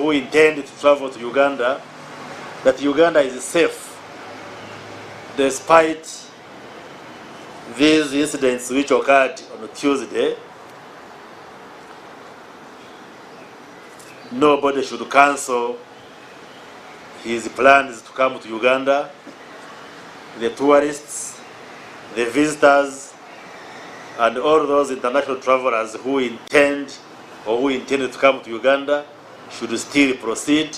who intend to travel to Uganda that Uganda is safe despite these incidents which occurred on Tuesday. Nobody should cancel his plans to come to Uganda. The tourists, the visitors, and all those international travelers who intend or who intended to come to Uganda should still proceed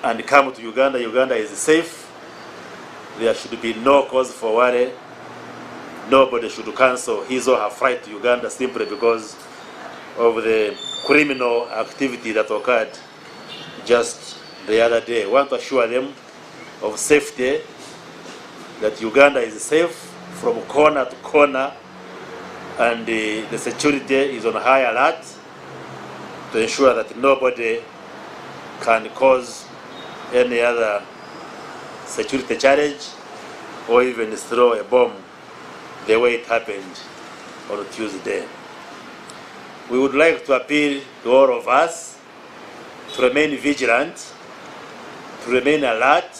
and come to Uganda. Uganda is safe. There should be no cause for worry. Nobody should cancel his or her flight to Uganda simply because of the criminal activity that occurred just the other day. I want to assure them of safety, that Uganda is safe from corner to corner, and the security is on high alert to ensure that nobody can cause any other security challenge or even throw a bomb the way it happened on Tuesday. We would like to appeal to all of us to remain vigilant, to remain alert,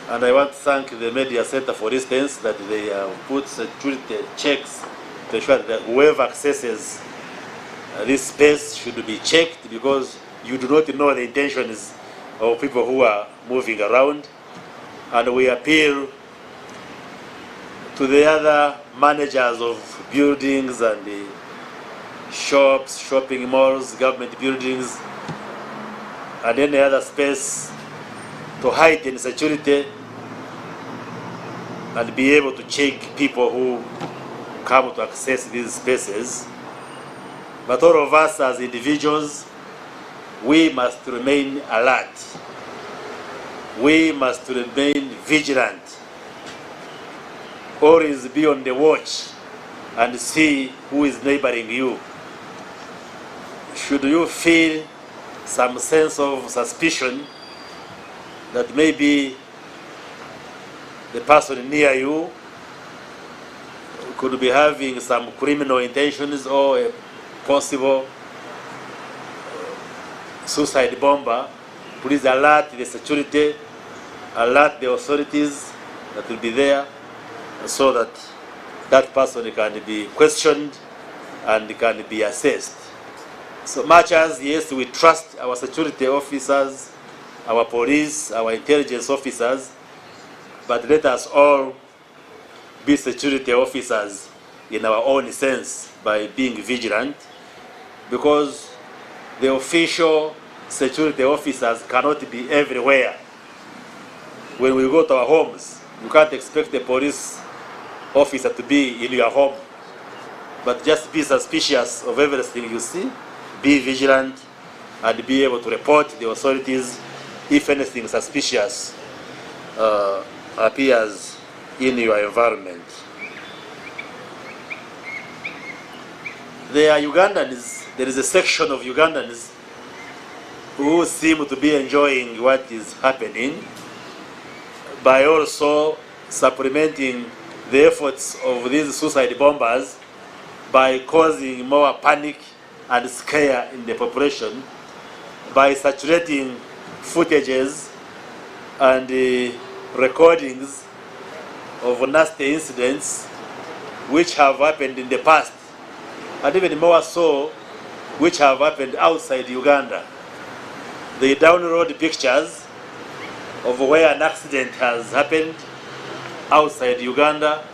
and I want to thank the Media Center, for instance, that they have put security checks to ensure that whoever accesses this space should be checked, because you do not know the intentions of people who are moving around. And we appeal to the other managers of buildings and shops, shopping malls, government buildings, and any other space to heighten security and be able to check people who come to access these spaces. But all of us as individuals, we must remain alert. We must remain vigilant. Always be on the watch and see who is neighboring you. Should you feel some sense of suspicion that maybe the person near you could be having some criminal intentions or a possible suicide bomber, please alert the security, alert the authorities that will be there, so that that person can be questioned and can be assessed. So much as, yes, we trust our security officers, our police, our intelligence officers, but let us all be security officers in our own sense by being vigilant, because the official security officers cannot be everywhere. When we go to our homes, you can't expect the police officer to be in your home, but just be suspicious of everything you see, be vigilant, and be able to report the authorities if anything suspicious appears in your environment. There are Ugandans, there is a section of Ugandans who seem to be enjoying what is happening by also supplementing the efforts of these suicide bombers by causing more panic and scare in the population, by saturating footages and recordings of nasty incidents which have happened in the past, and even more so, which have happened outside Uganda. They download pictures of where an accident has happened outside Uganda,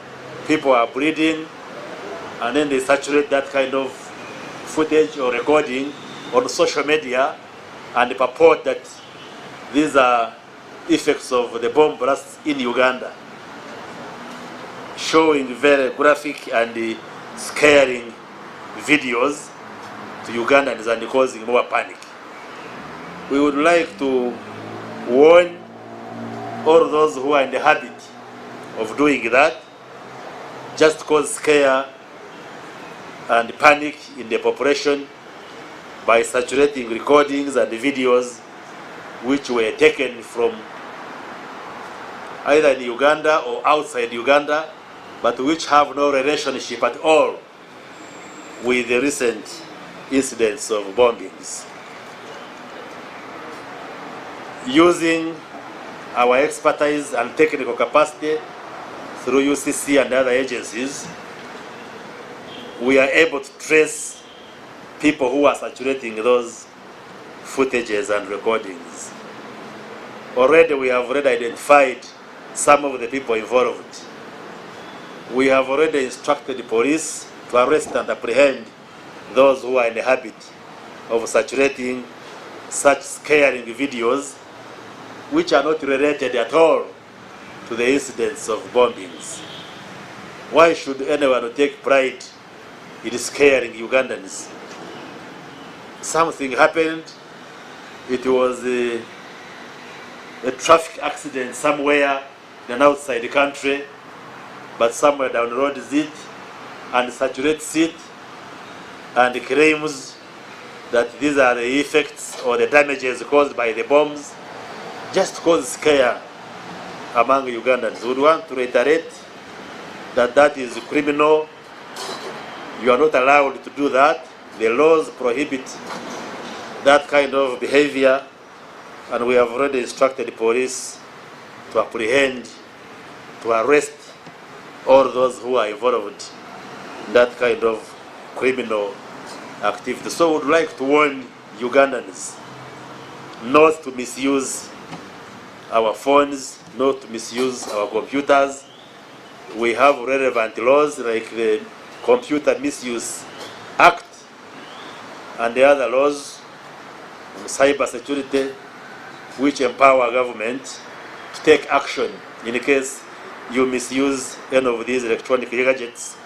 people are bleeding, and then they saturate that kind of footage or recording on social media and purport that these are effects of the bomb blasts in Uganda, showing very graphic and scaring videos to Ugandans and causing more panic. We would like to warn all those who are in the habit of doing that, just cause scare and panic in the population by saturating recordings and videos which were taken from either in Uganda or outside Uganda, but which have no relationship at all with the recent incidents of bombings. using our expertise and technical capacity through UCC and other agencies, we are able to trace people who are saturating those footages and recordings. Already we have identified some of the people involved. We have already instructed the police to arrest and apprehend those who are in the habit of saturating such scaring videos which are not related at all to the incidents of bombings. Why should anyone take pride in scaring Ugandans? Something happened. It was a traffic accident somewhere in an outside country, but somewhere down the road is it, and saturates it, and claims that these are the effects or the damages caused by the bombs, just cause scare among Ugandans. We would want to reiterate that that is criminal. You are not allowed to do that. The laws prohibit that kind of behavior, and we have already instructed the police to apprehend, to arrest all those who are involved in that kind of criminal activity. So we would like to warn Ugandans not to misuse our phones, not to misuse our computers. We have relevant laws like the Computer Misuse Act and the other laws on cyber security, which empower government to take action in case you misuse any of these electronic gadgets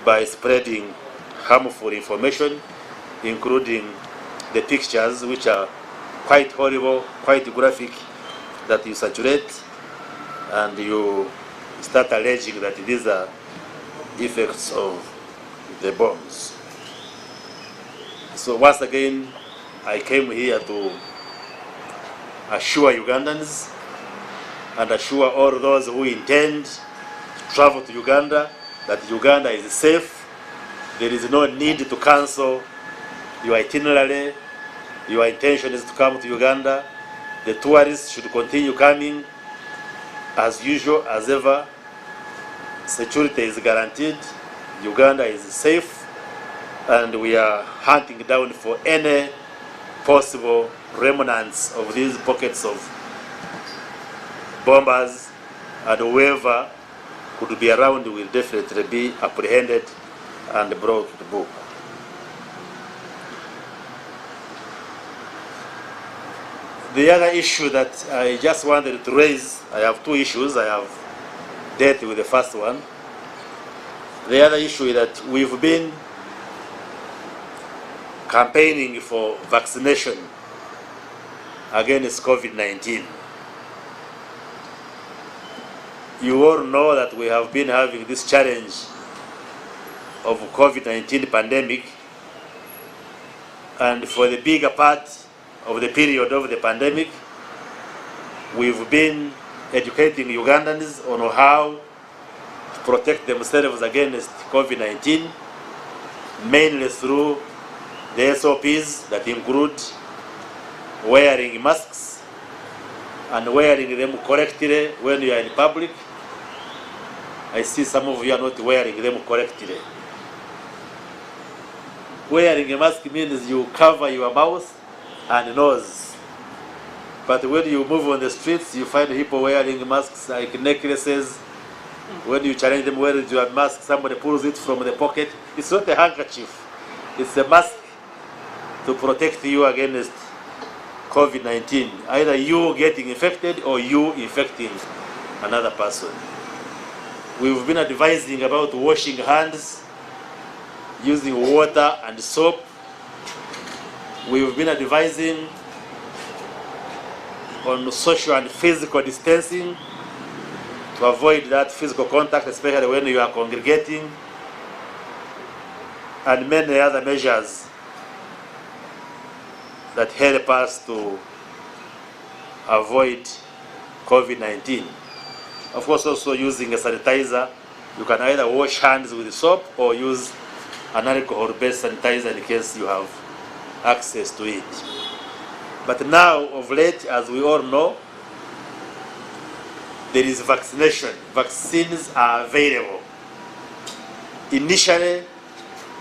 by spreading harmful information, including the pictures, which are quite horrible, quite graphic, that you saturate and you start alleging that these are effects of the bombs. So once again, I came here to assure Ugandans and assure all those who intend to travel to Uganda that Uganda is safe. There is no need to cancel your itinerary. Your intention is to come to Uganda. The tourists should continue coming as usual, as ever. Security is guaranteed. Uganda is safe, and we are hunting down for any possible remnants of these pockets of bombers, and whoever could be around will definitely be apprehended and brought to book. The other issue that I just wanted to raise, I have two issues. I have dealt with the first one. The other issue is that we've been campaigning for vaccination against COVID-19. You all know that we have been having this challenge of COVID-19 pandemic, and for the bigger part of the period of the pandemic, we've been educating Ugandans on how to protect themselves against COVID-19, mainly through the SOPs that include wearing masks and wearing them correctly when you are in public. I see some of you are not wearing them correctly. Wearing a mask means you cover your mouth and nose. But when you move on the streets, you find people wearing masks like necklaces. When you challenge them, where is your mask? Somebody pulls it from the pocket. It's not a handkerchief. It's a mask to protect you against COVID-19. Either you getting infected or you infecting another person. We've been advising about washing hands, using water and soap. We've been advising on social and physical distancing to avoid that physical contact, especially when you are congregating, and many other measures that help us to avoid COVID-19. Of course, also using a sanitizer. You can either wash hands with soap or use an alcohol-based sanitizer in case you have access to it. But now, of late, as we all know, there is vaccination. Vaccines are available. Initially,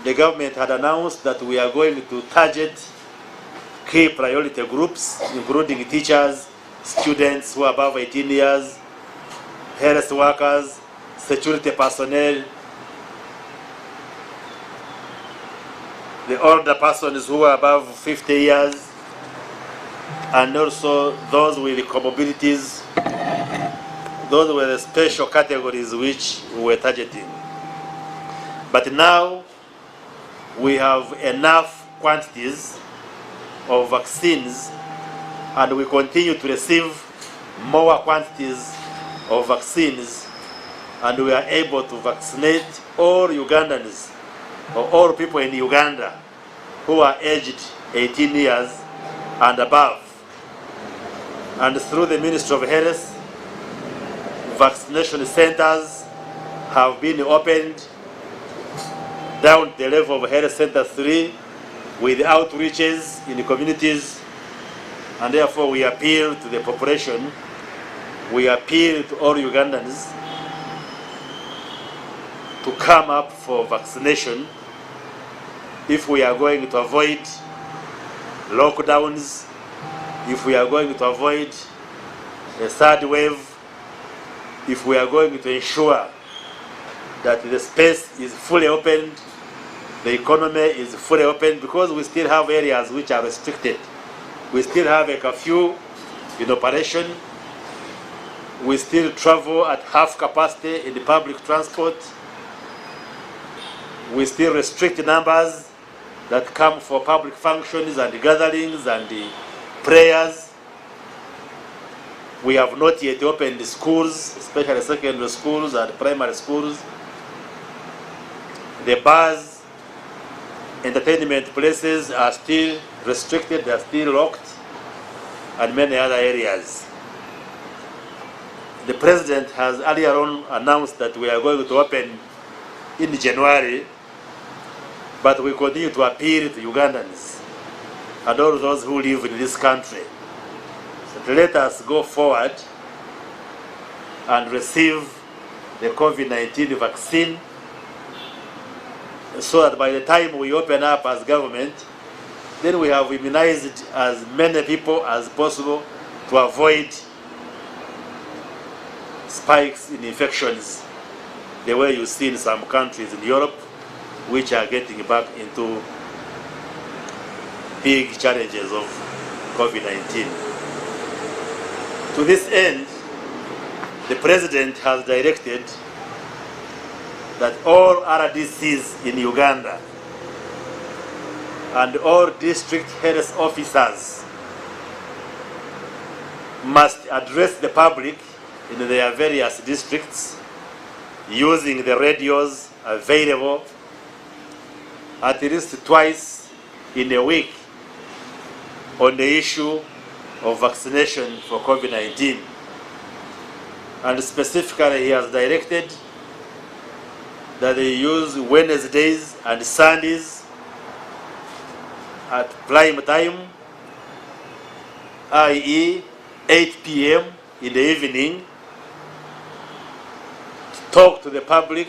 the government had announced that we are going to target key priority groups, including teachers, students who are above 18 years, health workers, security personnel, the older persons who are above 50 years, and also those with comorbidities. Those were the special categories which we were targeting. But now we have enough quantities of vaccines, and we continue to receive more quantities of vaccines, and we are able to vaccinate all Ugandans, or all people in Uganda who are aged 18 years and above. And through the Ministry of Health, vaccination centers have been opened down to the level of Health Center 3 with outreaches in the communities, and therefore we appeal to the population, we appeal to all Ugandans to come up for vaccination if we are going to avoid lockdowns, if we are going to avoid a third wave, if we are going to ensure that the space is fully opened, the economy is fully open, because we still have areas which are restricted. We still have a curfew in operation. We still travel at half capacity in the public transport. We still restrict numbers that come for public functions and gatherings and the prayers. We have not yet opened the schools, especially secondary schools and primary schools. The bars, entertainment places are still restricted, they are still locked, and many other areas. The President has earlier on announced that we are going to open in January, but we continue to appeal to Ugandans and all those who live in this country that let us go forward and receive the COVID-19 vaccine, so that by the time we open up as government, then we have immunized as many people as possible to avoid spikes in infections the way you see in some countries in Europe, which are getting back into big challenges of COVID-19. To this end, the President has directed that all RDCs in Uganda and all district health officers must address the public in their various districts using the radios available at least twice in a week on the issue of vaccination for COVID-19. And specifically, he has directed that they use Wednesdays and Sundays at prime time, i.e. 8 p.m. in the evening, to talk to the public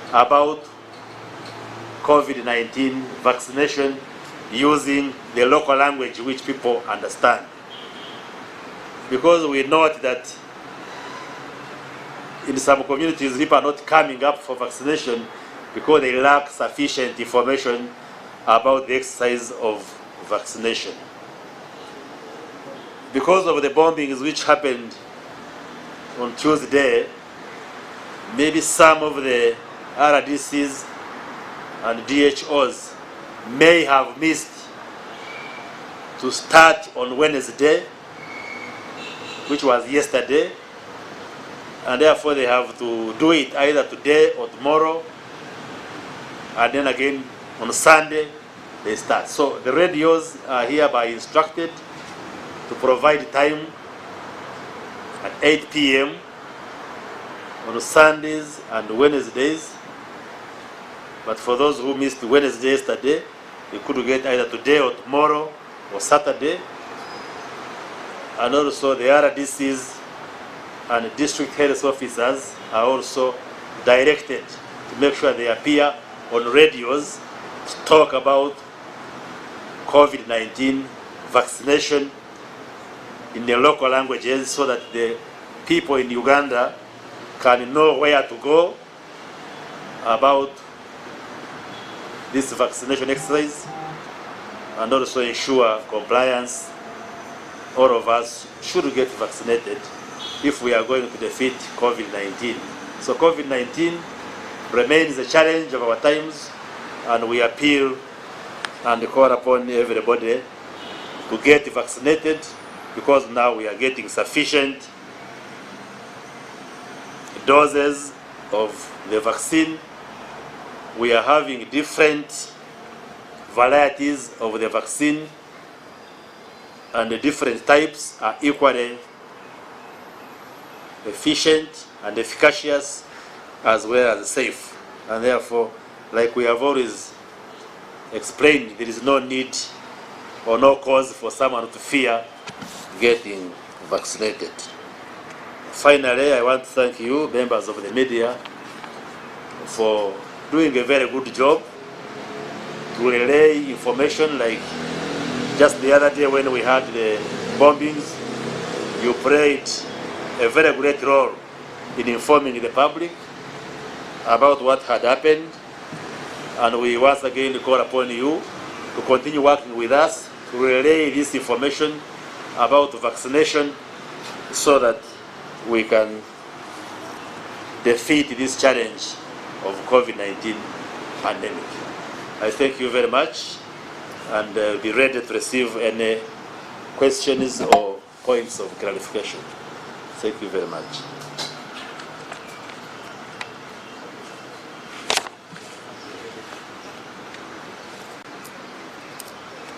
about COVID-19 vaccination using the local language which people understand. Because we note that in some communities, people are not coming up for vaccination because they lack sufficient information about the exercise of vaccination. Because of the bombings which happened on Tuesday, maybe some of the RDCs and DHOs may have missed to start on Wednesday, which was yesterday, and therefore they have to do it either today or tomorrow, and then again on Sunday they start. So the radios are hereby instructed to provide time at 8 p.m. on Sundays and Wednesdays. But for those who missed Wednesday yesterday, they could get either today or tomorrow or Saturday, and also the RDCs and district health officers are also directed to make sure they appear on radios to talk about COVID-19 vaccination in the local languages so that the people in Uganda can know where to go about this vaccination exercise and also ensure compliance. All of us should get vaccinated if we are going to defeat COVID-19. So COVID-19 remains a challenge of our times, and we appeal and call upon everybody to get vaccinated, because now we are getting sufficient doses of the vaccine. We are having different varieties of the vaccine, and the different types are equally efficient and efficacious as well as safe. And therefore, like we have always explained, there is no need or no cause for someone to fear getting vaccinated. Finally, I want to thank you, members of the media, for doing a very good job to relay information. Like just the other day when we had the bombings, you played a very great role in informing the public about what had happened, and we once again call upon you to continue working with us to relay this information about vaccination so that we can defeat this challenge of COVID-19 pandemic. I thank you very much, and be ready to receive any questions or points of clarification. Thank you very much.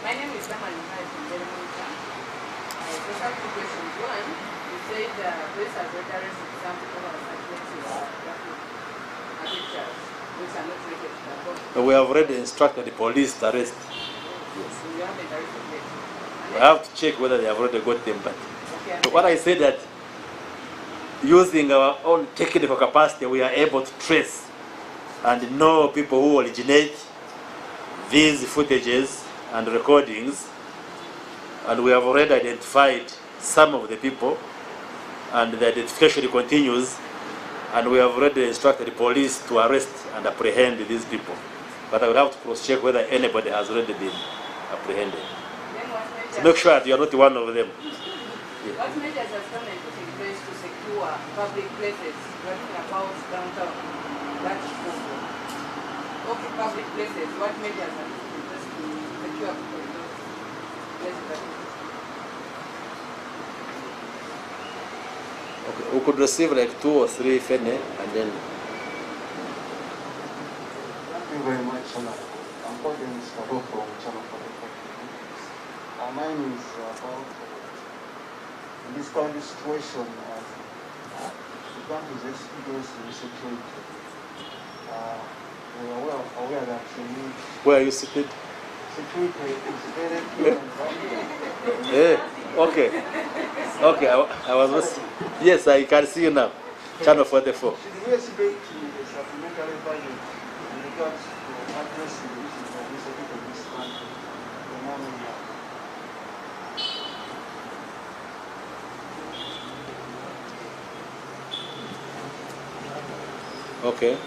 My name is Saman from Terrorism. I just have two questions. One, you said police have recorded some people are subject to pictures which are not related to the government. We have already instructed the police to arrest. Yes. So you haven't arrested yet. We have to check whether they have already got them. But Okay. so what I said, that using our own technical capacity, we are able to trace and know people who originate these footages and recordings, and we have already identified some of the people, and the identification continues, and we have already instructed the police to arrest and apprehend these people. But I will have to cross-check whether anybody has already been apprehended. Then what measures, So make sure that you are not one of them. what measures has government put in place to secure public places? We're talking about downtown, that's okay, public places. What measures have put in place to secure people in those places? Okay, we could receive like 2 or 3 if any, and then. Thank you very much, Channel. I'm calling Mr. Ho from Channel 44. Mine is about in this kind of situation, the country is experiencing insecurity. We are aware that we need Where are you seated? security is very important. Yeah. Okay. Okay. I was listening. Yes, I can see you now. Channel 44. Should we expect a supplementary budget in regards to addressing the issues of insecurity in this country? Okay. In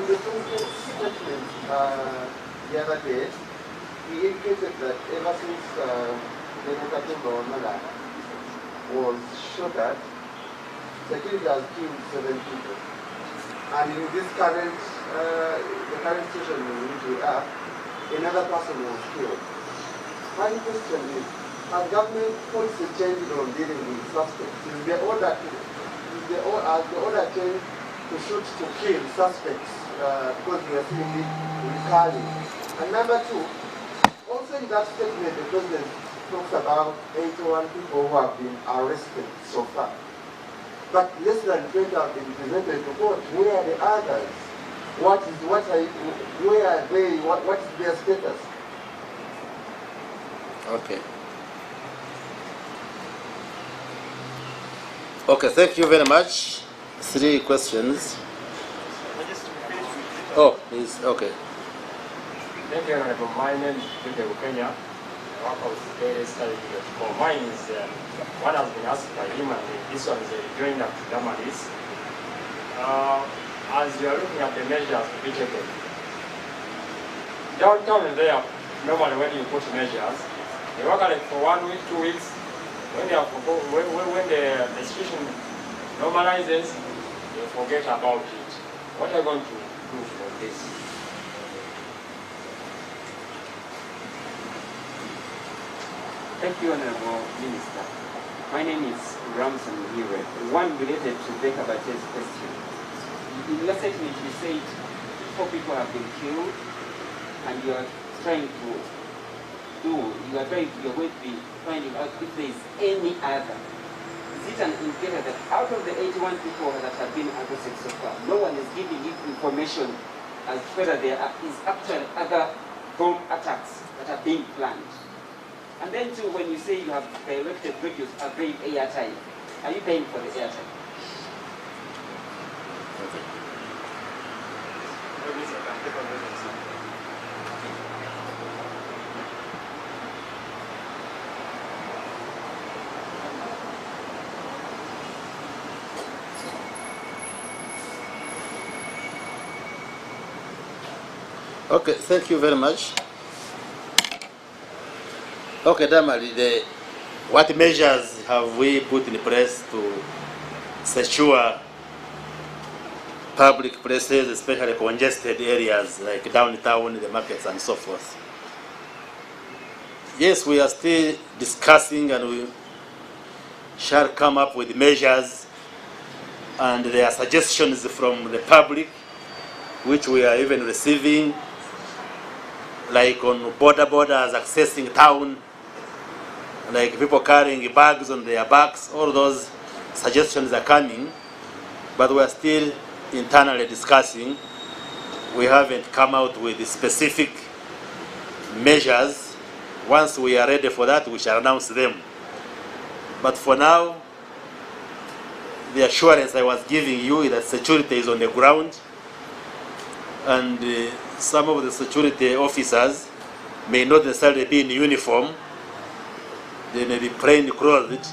the statement the other day, he indicated that ever since Nene was shot, security has killed 7 people. And in this current, the current situation in which we are, another person was killed. My question is, has government policy changed on dealing with suspects? Is the order changed to shoot to kill suspects because we are seeing it recurring? And number 2, also in that statement, the president talks about 81 people who have been arrested so far. but less than 20 have been presented to court. Where are the others? Where are they? What is their status? Okay. Okay, thank you very much. 3 questions. Oh, please, okay. Thank you, Honorable. My name is Peter Kenya. I work with Terrorism. Mine is one has been asked by him, and this one is joined up to Damaris. As you are looking at the measures to be taken, downtown and there, normally when you put measures, they work like for 1 week, 2 weeks. When the situation normalizes, they forget about it. What are you going to do for this? Thank you, Honorable Minister. My name is Ramson Hire. One related to Becca Bache's question. In your statement, you said 4 people have been killed, and you are trying to you're going to be finding out if there is any other. Is it an indicator that out of the 81 people that have been arrested so far, no one is giving you information as to whether there is actually other bomb attacks that are being planned? And then too, when you say you have directed radios are paying airtime, are you paying for the airtime? Okay, thank you very much. Okay, Damali, what measures have we put in place to secure public places, especially congested areas like downtown, the markets, and so forth? Yes, we are still discussing, and we shall come up with measures, and there are suggestions from the public, which we are even receiving, like on borders accessing town, like people carrying bags on their backs. All those suggestions are coming, but we are still internally discussing. We haven't come out with specific measures. Once we are ready for that, we shall announce them. But for now, the assurance I was giving you is that security is on the ground, and some of the security officers may not necessarily be in uniform. They may be plain clothed,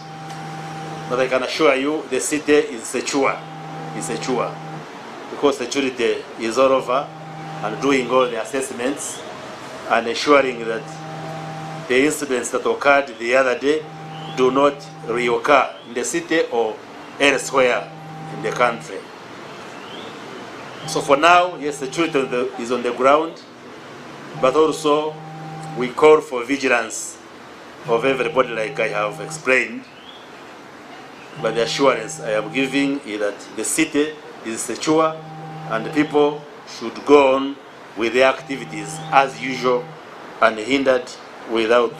but I can assure you the city is secure. It's secure because security is all over and doing all the assessments and ensuring that the incidents that occurred the other day do not reoccur in the city or elsewhere in the country. So for now, yes, security is on the ground, but also we call for vigilance of everybody, like I have explained. But the assurance I am giving is that the city is secure and people should go on with their activities as usual, unhindered, without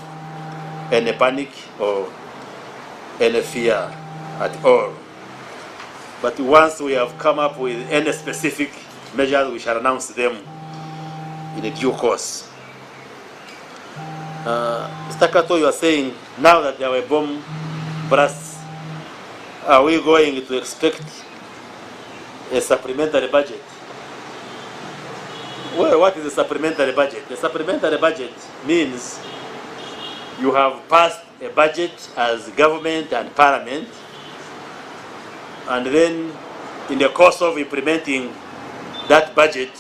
any panic or any fear at all. But once we have come up with any specific measures, we shall announce them in a due course. Mr. Kato, you are saying now that there were bomb blasts, are we going to expect a supplementary budget? Well, what is a supplementary budget? The supplementary budget means you have passed a budget as government and parliament, and then in the course of implementing that budget,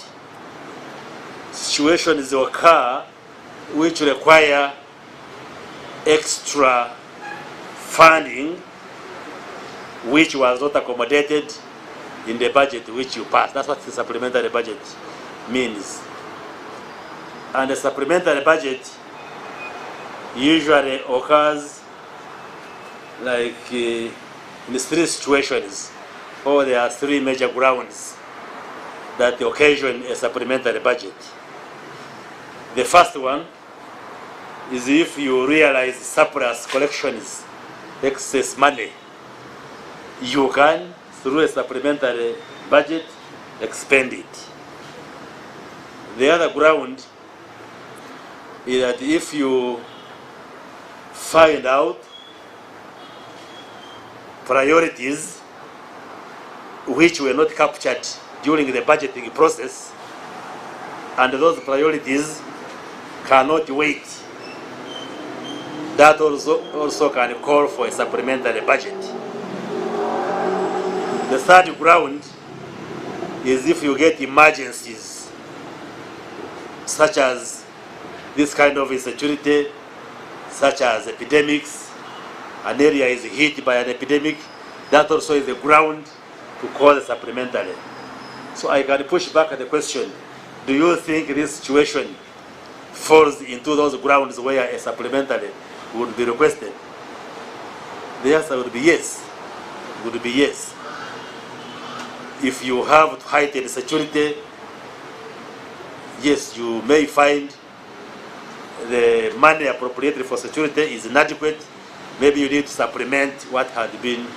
situations occur which require extra funding which was not accommodated in the budget which you passed. That's what the supplementary budget means. And the supplementary budget usually occurs like in 3 situations, or there are 3 major grounds that occasion a supplementary budget. The first one is if you realize surplus collections, excess money you can, through a supplementary budget, expend it. The other ground is that if you find out priorities which were not captured during the budgeting process, and those priorities cannot wait, that also can call for a supplementary budget. The third ground is if you get emergencies, such as this kind of insecurity, such as epidemics, an area is hit by an epidemic, that also is the ground to call supplementary. So I can push back at the question, do you think this situation falls into those grounds where a supplementary would be requested? The answer would be yes. Would be yes. If you have heightened security, yes, you may find the money appropriated for security is inadequate. Maybe you need to supplement what had been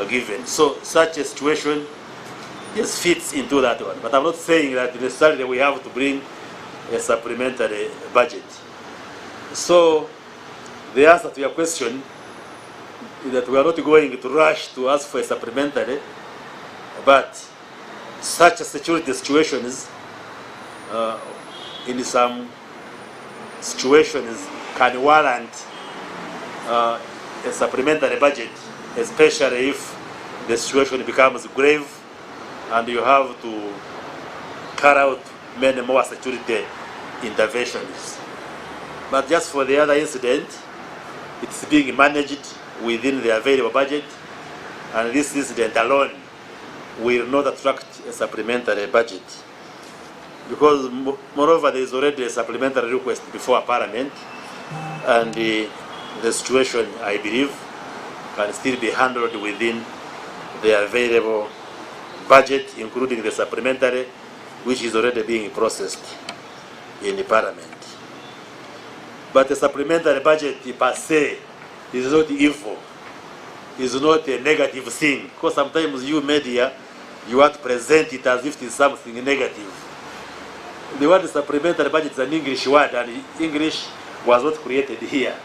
given. So such a situation, yes, fits into that one. But I'm not saying that necessarily we have to bring a supplementary budget. So the answer to your question is that we are not going to rush to ask for a supplementary, but such security situations, in some situations, can warrant a supplementary budget, especially if the situation becomes grave and you have to carry out many more security interventions. But just for the other incident, it's being managed within the available budget, and this incident alone will not attract a supplementary budget. Because moreover, there is already a supplementary request before Parliament, and the situation, I believe, can still be handled within the available budget, including the supplementary, which is already being processed in the Parliament. But the supplementary budget per se is not evil, is not a negative thing, because sometimes you media, you want to present it as if it is something negative. The word supplementary budget is an English word, and English was not created here.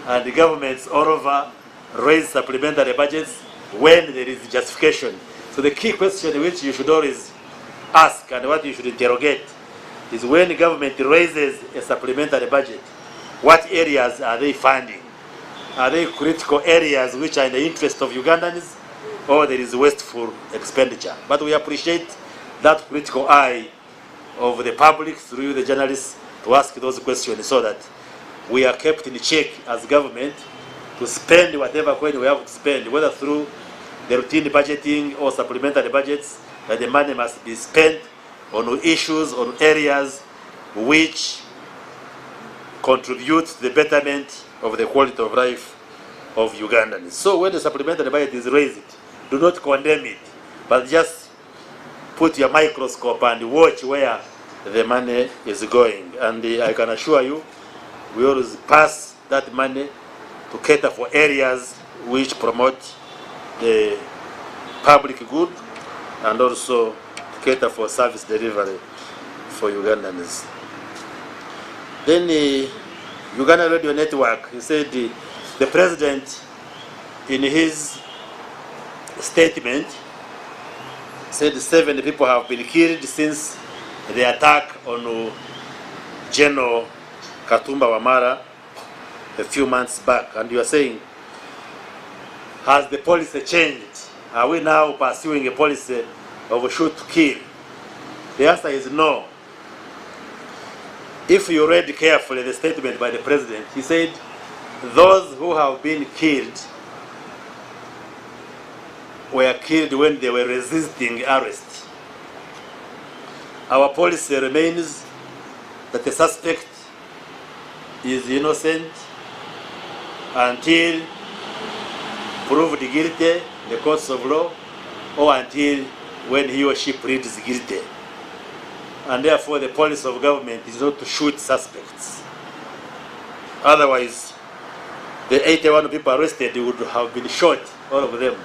And the governments all over raise supplementary budgets when there is justification. So the key question which you should always ask and what you should interrogate is, when the government raises a supplementary budget, what areas are they funding? Are they critical areas which are in the interest of Ugandans, or there is wasteful expenditure? But we appreciate that critical eye of the public through the journalists to ask those questions, so that we are kept in check as government to spend whatever coin we have to spend, whether through the routine budgeting or supplementary budgets, that the money must be spent on issues, on areas which contribute to the betterment of the quality of life of Ugandans. So when the supplementary budget is raised, do not condemn it, but just put your microscope and watch where the money is going. And I can assure you, we always pass that money to cater for areas which promote the public good, and also to cater for service delivery for Ugandans. Then the Uganda Radio Network, he said the president, in his statement, said 7 people have been killed since the attack on General Katumba Wamala a few months back. And you are saying, has the policy changed? Are we now pursuing a policy of shoot to kill? The answer is no. If you read carefully the statement by the president, he said those who have been killed were killed when they were resisting arrest. Our policy remains that the suspect is innocent until proved guilty in the courts of law, or until when he or she pleads guilty. And therefore the policy of government is not to shoot suspects. Otherwise, the 81 people arrested would have been shot, all of them.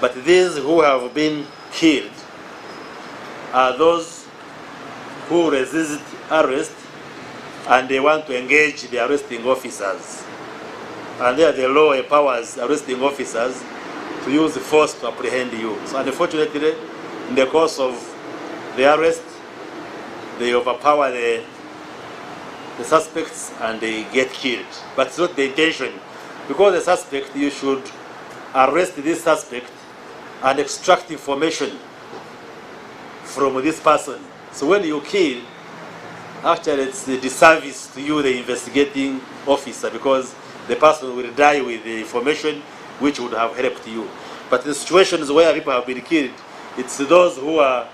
But these who have been killed are those who resist arrest and they want to engage the arresting officers. And there the law empowers arresting officers to use force to apprehend you. So unfortunately, in the course of the arrest, they overpower the suspects and they get killed. But it's not the intention. Because the suspect, you should arrest this suspect and extract information from this person. So when you kill, actually it's a disservice to you, the investigating officer, because the person will die with the information which would have helped you. But in situations where people have been killed, it's those who are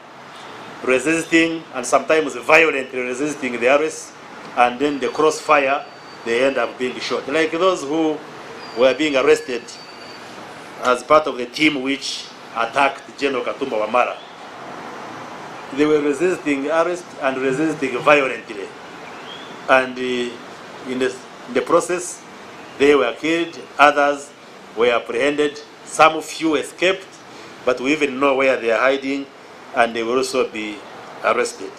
resisting and sometimes violently resisting the arrest, and then the crossfire, they end up being shot. Like those who were being arrested as part of the team which attacked General Katumba Wamala. They were resisting arrest and resisting violently. And in the process, they were killed, others were apprehended, some few escaped, but we even know where they are hiding, and they will also be arrested.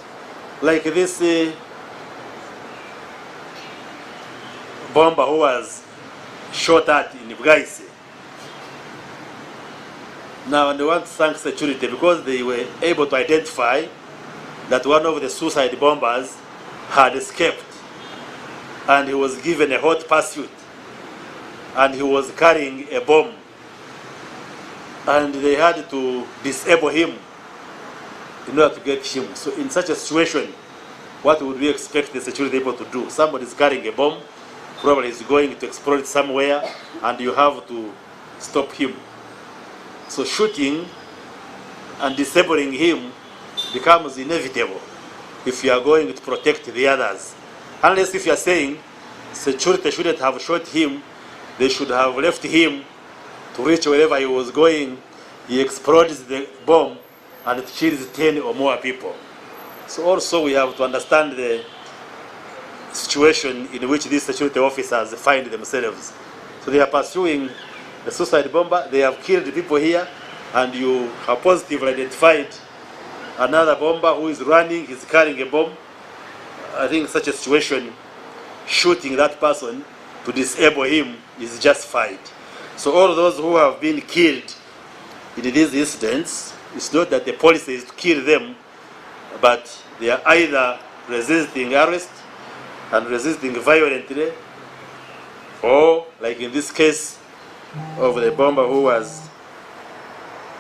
Like this bomber who was shot at in Bgaise. Now, and they want to thank security because they were able to identify that one of the suicide bombers had escaped, and he was given a hot pursuit, and he was carrying a bomb, and they had to disable him in order to get him. So in such a situation, what would we expect the security people to do? Somebody is carrying a bomb, probably is going to explode it somewhere, and you have to stop him. So shooting and disabling him becomes inevitable if you are going to protect the others. Unless if you are saying security shouldn't have shot him, they should have left him to reach wherever he was going. He explodes the bomb and it kills 10 or more people. So also we have to understand the situation in which these security officers find themselves. So they are pursuing the suicide bomber, they have killed people here, and you have positively identified another bomber who is running, he's carrying a bomb. I think such a situation, shooting that person to disable him is justified. So all those who have been killed in these incidents, it's not that the policy is to kill them, but they are either resisting arrest and resisting violently, or like in this case of the bomber who was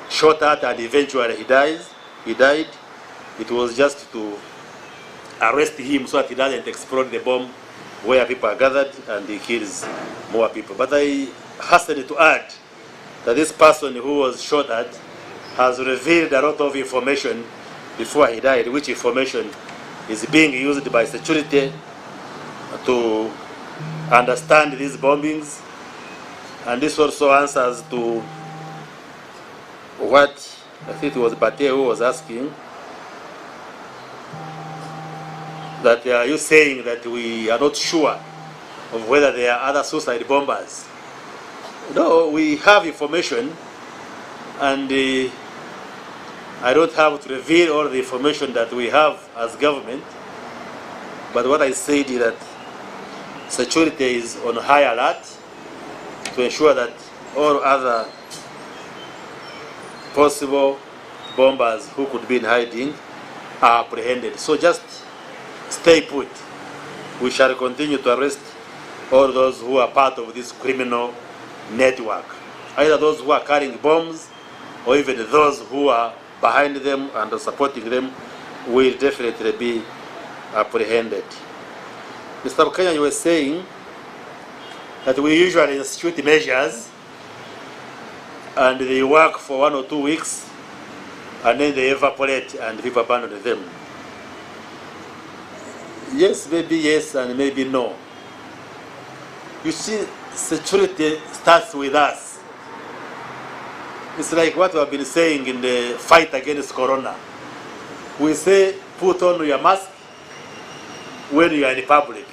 shot at and eventually he died. It was just to arrest him so that he doesn't explode the bomb where people are gathered and he kills more people. But I hasten to add that this person who was shot at has revealed a lot of information before he died, which information is being used by security to understand these bombings. And this also answers to what I think it was Bate who was asking, that are you saying that we are not sure of whether there are other suicide bombers? No, we have information, and I don't have to reveal all the information that we have as government, but what I said is that security is on high alert to ensure that all other possible bombers who could be in hiding are apprehended. So just stay put. We shall continue to arrest all those who are part of this criminal network, either those who are carrying bombs or even those who are behind them and supporting them will definitely be apprehended. Mr. Bukenya, you were saying that we usually institute measures and they work for 1 or 2 weeks and then they evaporate and people abandon them. Yes, maybe yes, and maybe no. You see, security starts with us. It's like what we have been saying in the fight against corona. We say, put on your mask when you are in public.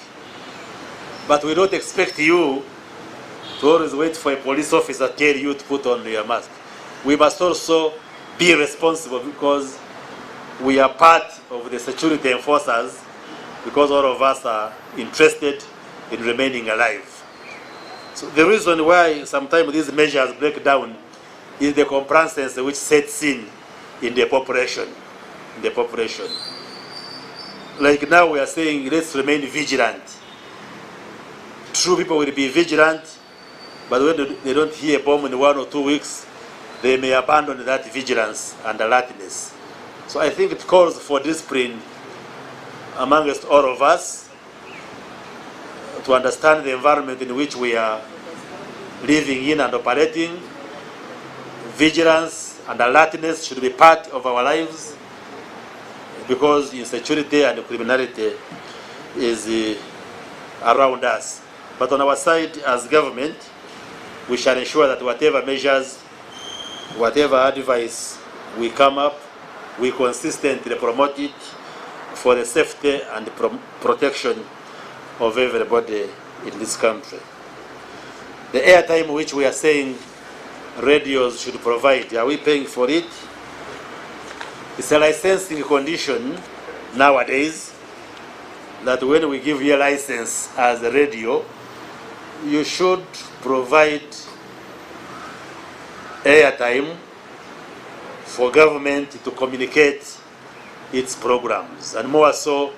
But we don't expect you to always wait for a police officer to tell you to put on your mask. we must also be responsible because we are part of the security enforcers, because all of us are interested in remaining alive. So the reason why sometimes these measures break down is the complacency which sets in the population. Like now we are saying, let's remain vigilant. True, people will be vigilant, but when they don't hear a bomb in 1 or 2 weeks, they may abandon that vigilance and alertness. So I think it calls for discipline amongst all of us to understand the environment in which we are living in and operating. Vigilance and alertness should be part of our lives because insecurity and criminality is around us. But on our side as government, we shall ensure that whatever measures, whatever advice we come up, we consistently promote it for the safety and protection of everybody in this country. The airtime which we are saying radios should provide, are we paying for it? It's a licensing condition nowadays that when we give you a license as a radio, you should provide airtime for government to communicate its programs, and more so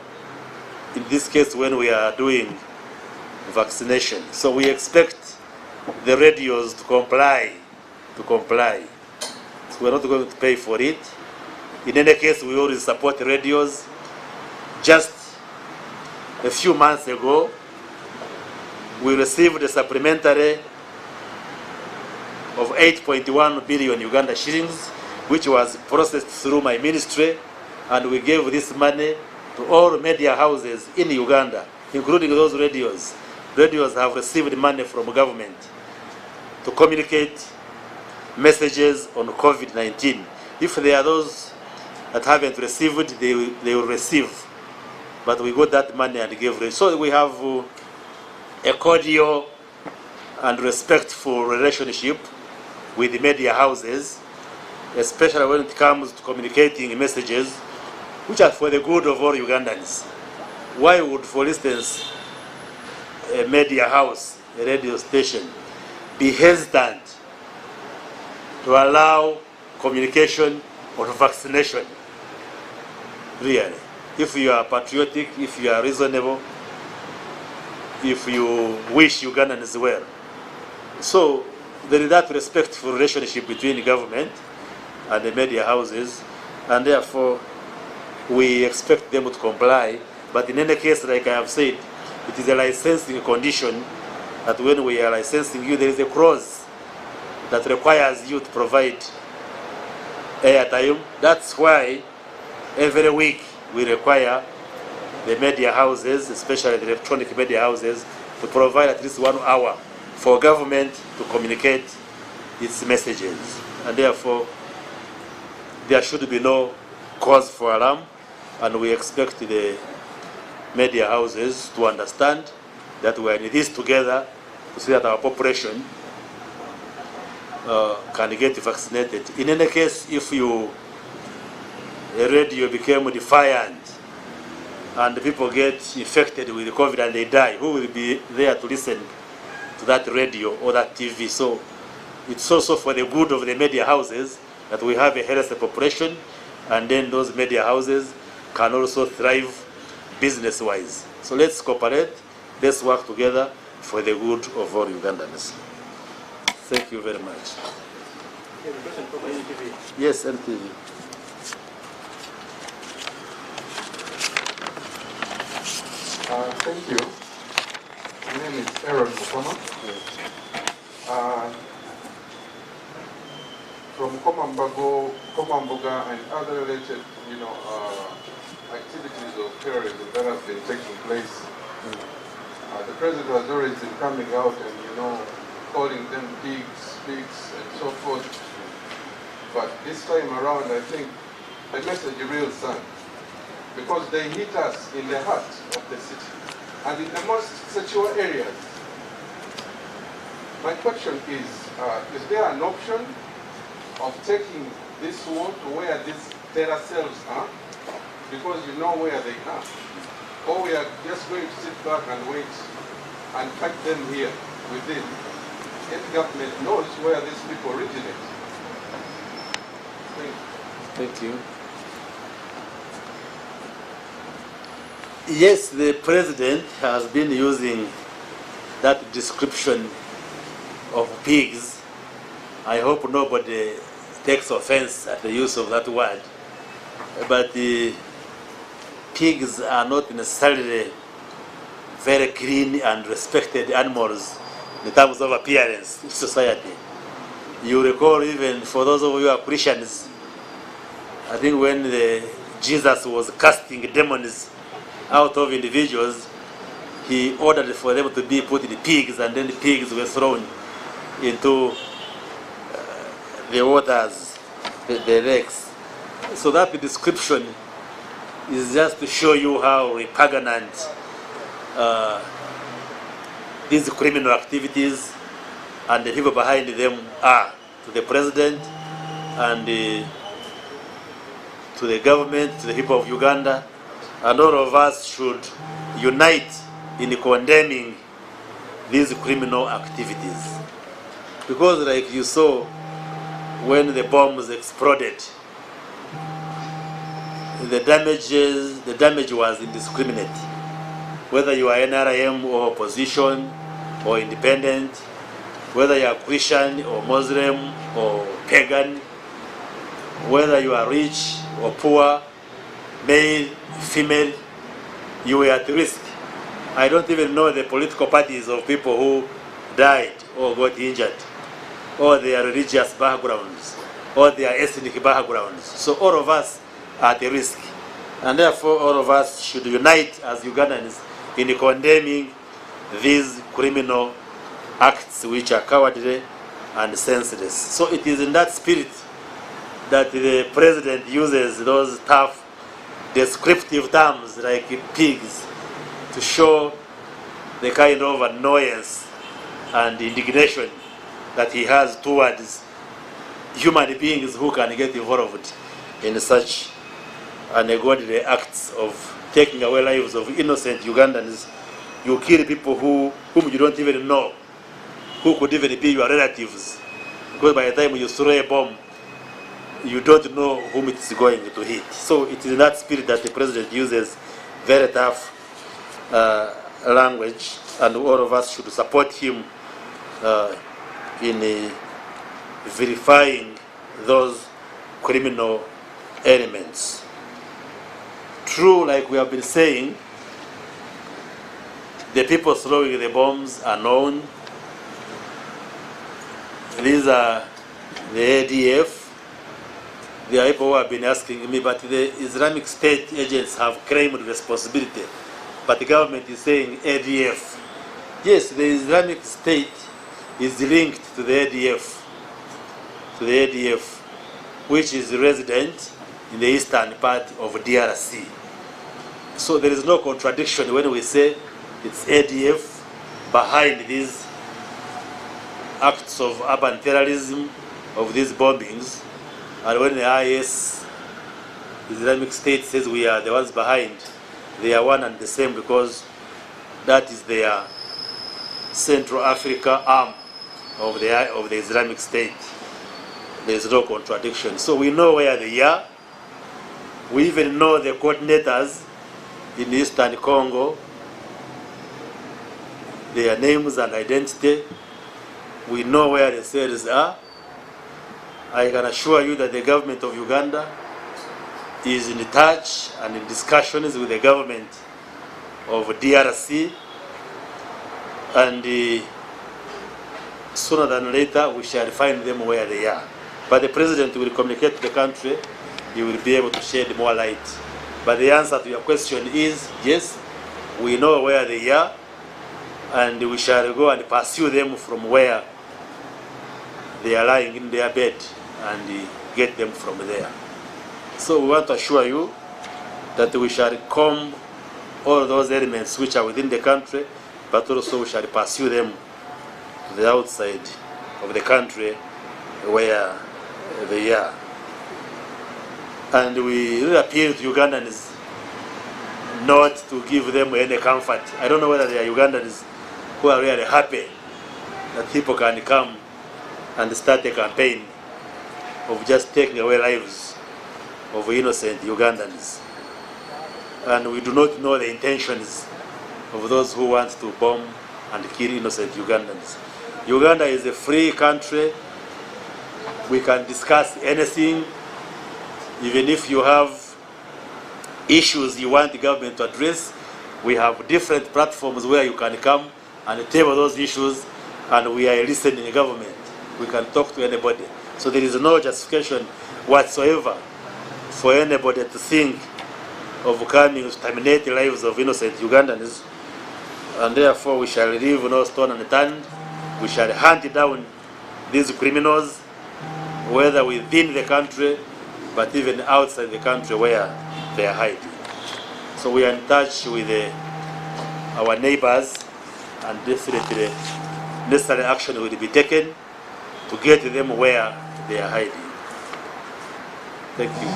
in this case when we are doing vaccination. So we expect the radios to comply. So we're not going to pay for it. In any case, we always support radios. Just a few months ago, we received a supplementary of 8.1 billion Uganda shillings, which was processed through my ministry, and we gave this money to all media houses in Uganda, including those radios. Radios have received money from government to communicate messages on COVID-19. If there are those that haven't received, they will receive. But we got that money and gave it. So we have a cordial and respectful relationship with the media houses, especially when it comes to communicating messages which are for the good of all Ugandans. Why would, for instance, a media house, a radio station, be hesitant to allow communication on vaccination? Really, if you are patriotic, if you are reasonable, if you wish Ugandans well. So there is that respectful relationship between the government and the media houses, and therefore we expect them to comply. But in any case, like I have said, it is a licensing condition that when we are licensing you, there is a clause that requires you to provide airtime. That's why every week we require the media houses, especially the electronic media houses, to provide at least 1 hour for government to communicate its messages. And therefore, there should be no cause for alarm, and we expect the media houses to understand that we are in this together to see that our population can get vaccinated. In any case, if a radio became defiant and people get infected with COVID and they die, who will be there to listen to that radio or that TV? So it's also for the good of the media houses that we have a healthy population, and then those media houses can also thrive business-wise. So let's cooperate, let's work together for the good of all Ugandans. Thank you very much. Yes, NTV. Thank you. My name is Aaron Mukoma. From Komamboga and other related, activities of terrorism that have been taking place. The president has always been coming out and, calling them pigs, and so forth. But this time around, I think the message is real sad, because they hit us in the heart of the city and in the most secure areas. My question is there an option of taking this war to where these terror cells are, because you know where they are. Or we are just going to sit back and wait and fight them here within. If the government knows where these people originate. Thank you. Yes, the president has been using that description of pigs. I hope nobody takes offense at the use of that word. But the pigs are not necessarily very clean and respected animals in terms of appearance in society. You recall, even for those of you who are Christians, I think when Jesus was casting demons out of individuals, he ordered for them to be put in pigs, and then the pigs were thrown into the waters, the lakes. So that description is just to show you how repugnant these criminal activities and the people behind them are to the president and to the government, to the people of Uganda. And all of us should unite in condemning these criminal activities. Because like you saw when the bombs exploded, the damage was indiscriminate. Whether you are NRM or opposition or independent, whether you are Christian or Muslim or pagan, whether you are rich or poor, male, female, you were at risk. I don't even know the political parties of people who died or got injured, or their religious backgrounds, or their ethnic backgrounds. So all of us are at risk. And therefore all of us should unite as Ugandans in condemning these criminal acts which are cowardly and senseless. So it is in that spirit that the president uses those tough descriptive terms like pigs to show the kind of annoyance and indignation that he has towards human beings who can get involved in such ungodly acts of taking away lives of innocent Ugandans. You kill people whom you don't even know, who could even be your relatives, because by the time you throw a bomb, you don't know whom it's going to hit. So it is in that spirit that the president uses very tough language, and all of us should support him in verifying those criminal elements. True, like we have been saying, the people throwing the bombs are known. These are the ADF. There are people who have been asking me, but the Islamic State agents have claimed responsibility, but the government is saying ADF. Yes, the Islamic State is linked to the ADF, which is resident in the eastern part of DRC. So there is no contradiction when we say it's ADF behind these acts of urban terrorism, of these bombings. And when the IS, Islamic State, says we are the ones behind, they are one and the same, because that is their Central Africa arm of the Islamic State. There is no contradiction. So we know where they are. We even know the coordinators in Eastern Congo, their names and identity. We know where the cells are. I can assure you that the government of Uganda is in touch and in discussions with the government of DRC, and sooner than later we shall find them where they are. But the president will communicate to the country. He will be able to shed more light. But the answer to your question is yes, we know where they are, and we shall go and pursue them from where they are lying in their bed and get them from there. So we want to assure you that we shall comb all those elements which are within the country, but also we shall pursue them to the outside of the country where they are. And we really appeal to Ugandans not to give them any comfort. I don't know whether they are Ugandans who are really happy that people can come and start a campaign of just taking away lives of innocent Ugandans. And we do not know the intentions of those who want to bomb and kill innocent Ugandans. Uganda is a free country. We can discuss anything, even if you have issues you want the government to address. We have different platforms where you can come and table those issues, and we are a listening government. We can talk to anybody. So there is no justification whatsoever for anybody to think of coming to terminate the lives of innocent Ugandans, and therefore we shall leave no stone unturned. We shall hunt down these criminals, whether within the country, but even outside the country where they are hiding. So we are in touch with our neighbors, and definitely necessary action will be taken to get them where they are hiding. Thank you.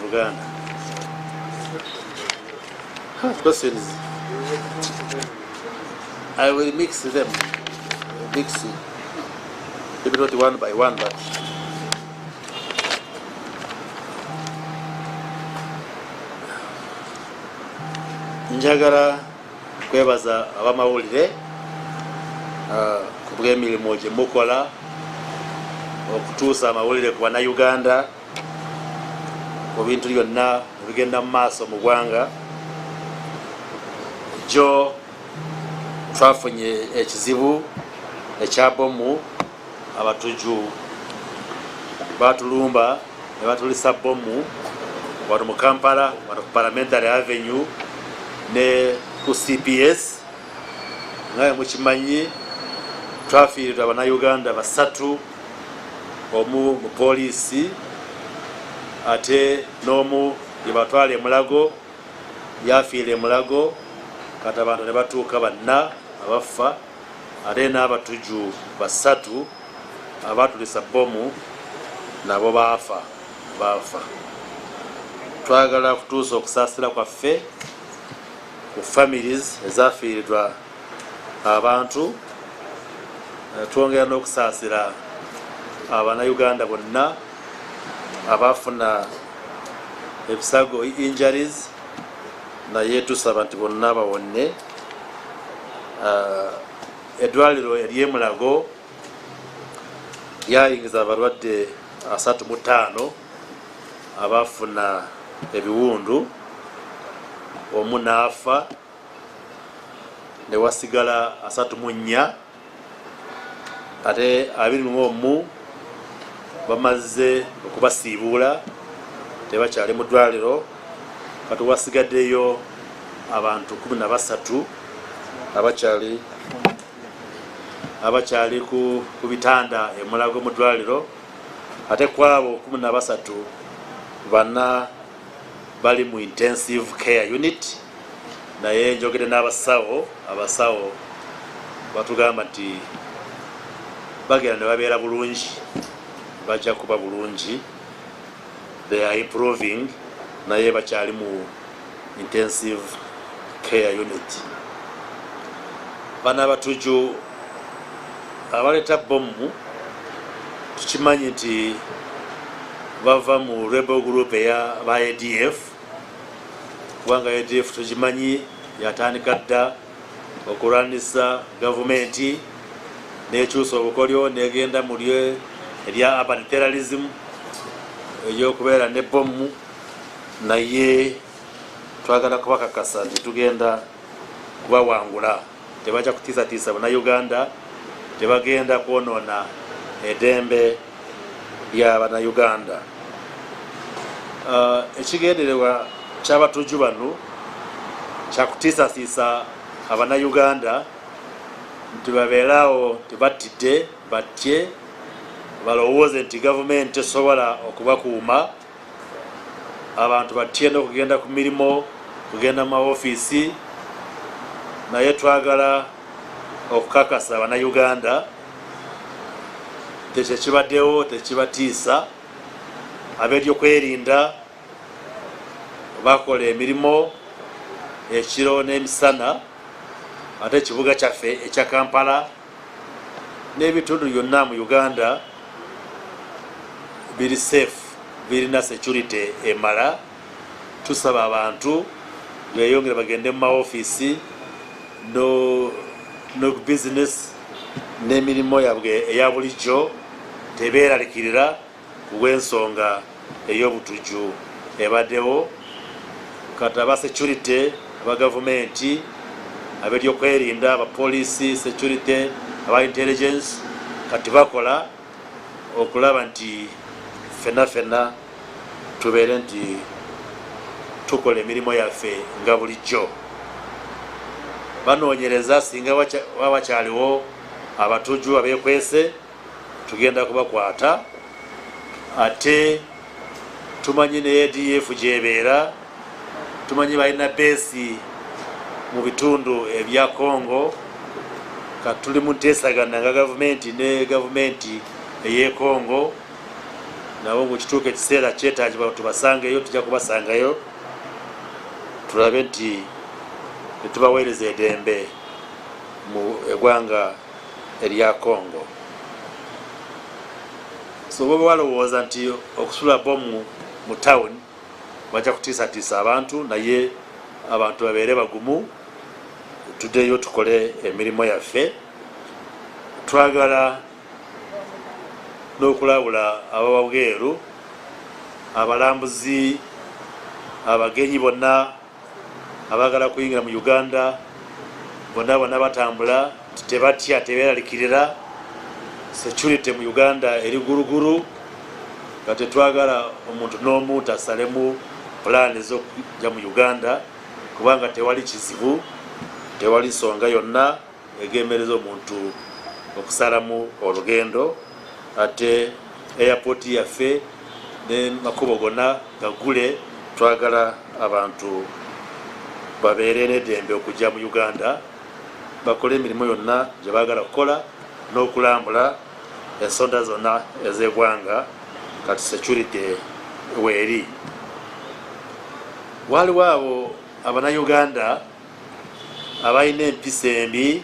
Uganda. Questions? I will mix them. Maybe not one by one, but njagala kwebaza abamawulire ku bw'emirimu gye mukola okutuusa amawulire ku bannayuganda ku bintu byonna ebigenda mu maaso mu ggwanga. Jjo twafunye ekizibu ekya bomu. Abatujju batulumba ne batulisa bomu wano mu Kampala, wano ku Parliamentary Avenue ne ku CPS. Ngaye mukimanyi twafiirirwa Abannayuganda basatu, omu mu poliisi ate n'omu yebatwala e Mulago yafiira e Mulago. Kati abantu ne batuuka banna abafa, ate n'abatujju basatu abatulisa bomu nabo baafa. Twagala kutuusa okusaasira kwaffe ku families ezafiirirwa abantu, twongera n'okusaasira Abannayuganda bonna abafuna ebisago injuries, naye tusaba nti bonna bawonne. Eddwaliro ery'e Mulago lyayingiza abalwadde 35 abafuna ebiwundu, omu n'afa ne wasigala 34, ate 21 bamaze okubasiibuula tebakyali mu ddwaliro. Kati wasigaddeyo abantu 13 abakyali ku bitanda e Mulago mu ddwaliro, ate ku abo 13 bana bali mu intensive care unit. Naye njogere n'abasawo batugamba nti bagenda ne babeera bulungi, bajja kuba bulungi, they are improving, naye bakyali mu intensive care unit. Bana abatujju abaleeta bomu tukimanyi nti bava mu rebel group eya ba ADF, kubanga ADF tukimanyi yatandika dda okulwanisa gavumenti n'ekyusa obukolyo n'egenda mu erya urban terrorism ey'okubeera ne bomu. Naye twagala kubakakasa nti tugenda kubawangula, tebajja kutiisatiisa Bannayuganda, tebagenda kwonoona eddembe ly'Abannayuganda. Ekigendererwa ky'abatujju bano kyakutiisatiisa Abannayuganda nti babeeraawo tebattidde batye, balowooze nti gavumenti esobola okubakuuma, abantu batye n'okugenda ku mirimu, kugenda mu maofiisi. Naye twagala okukakasa Abannayuganda tekibaddewo tekibatiisa ab'ebyokwerinda bakola emirimu ekiro n'emisana ate ekibuga kyaffe ekya Kampala n'ebitundu byonna mu Uganda biri safe, birina security emala. Tusaba abantu beyongere bagende mu maofiisi no business n'emirimu yabwe eya bulijjo tebeeralikirira kubw'ensonga ey'obutujju ebaddewo. Kati aba security aba gavumenti ab'ebyokwerinda abapoliisi security aba intelligence kati bakola okulaba nti fena tubeere nti tukola emirimu yaffe nga bulijjo. Banoonyereza singa wabakyaliwo abatujju abeekwese tugenda kubakwata. Ate tumanyi ne ADF gyebeera, tumanyi balina beesi mu bitundu ebya Congo. Kati tuli mu nteesagana nga gavumenti ne gavumenti ey'e Congo, nabo mu kituuka ekiseera kyetaagibwa tubasangeyo, tujja kubasangayo tulabe nti tetubaweereza eddembe mu eggwanga erya Congo. So bwe balowooza nti okusula bomu mu town bajja kutiisatiisa abantu, naye abantu babeere bagumu, tuddeyo tukole emirimu yaffe. Twagala n'okulabula ababweru, abalambuzi, abagenyi bonna abagala kuyingira mu Uganda bonna batambula tebatya tebeeralikirira. Security mu Uganda eri guruguru, kati twagala omuntu n'omu tasalemu pulaani z'okujja mu Uganda kubanga tewali kizibu, tewali nsonga yonna egemereza omuntu okusalamu olugendo. Ate airport yaffe ne makubo gonna gagule. Twagala abantu babeere n'eddembe okujja mu Uganda bakole emirimu yonna gye baagala kukola n'okulambula ensonda zonna ez'eggwanga. Kati security weeri. Waliwo abo Abanayuganda abalina empisa embi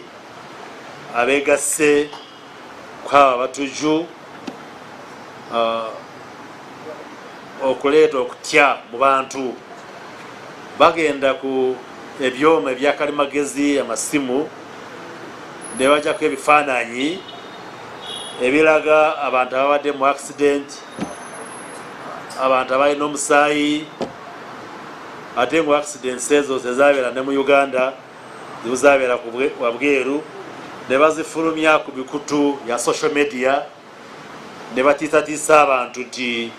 abeegasse kwabo abatujju okuleeta okutya mu bantu. Bagenda ku ebyoma ebyakalimagezi amasimu ne bajjako ebifaananyi ebiraga abantu ababadde mu accident, abantu abalina omusaayi. Ate ngu accidents ezo tezabeera ne mu Uganda, zizabeera wabweru. Ne bazifulumya ku bikutu ya social media ne batiisatiisa abantu nti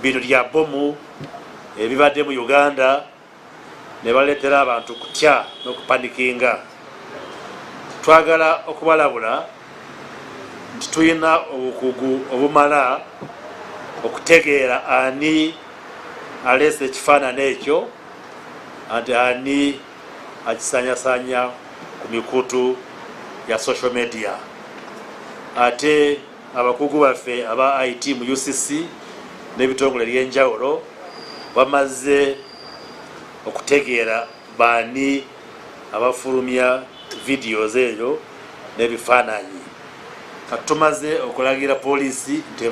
bino lya bomu ebibadde mu Uganda, ne baleetera abantu kutya n'okupanikinga. Twagala okubalabula nti tulina obukugu obumala okutegeera ani aleese ekifaananyi ekyo, anti ani akisanyasanya ku mikutu ya social media. Ate abakugu baffe aba IT mu UCC n'ebitongole eby'enjawulo bamaze okutegeera baani abafulumya videos ezo n'ebifaananyi. Kati tumaze okulagira poliisi nti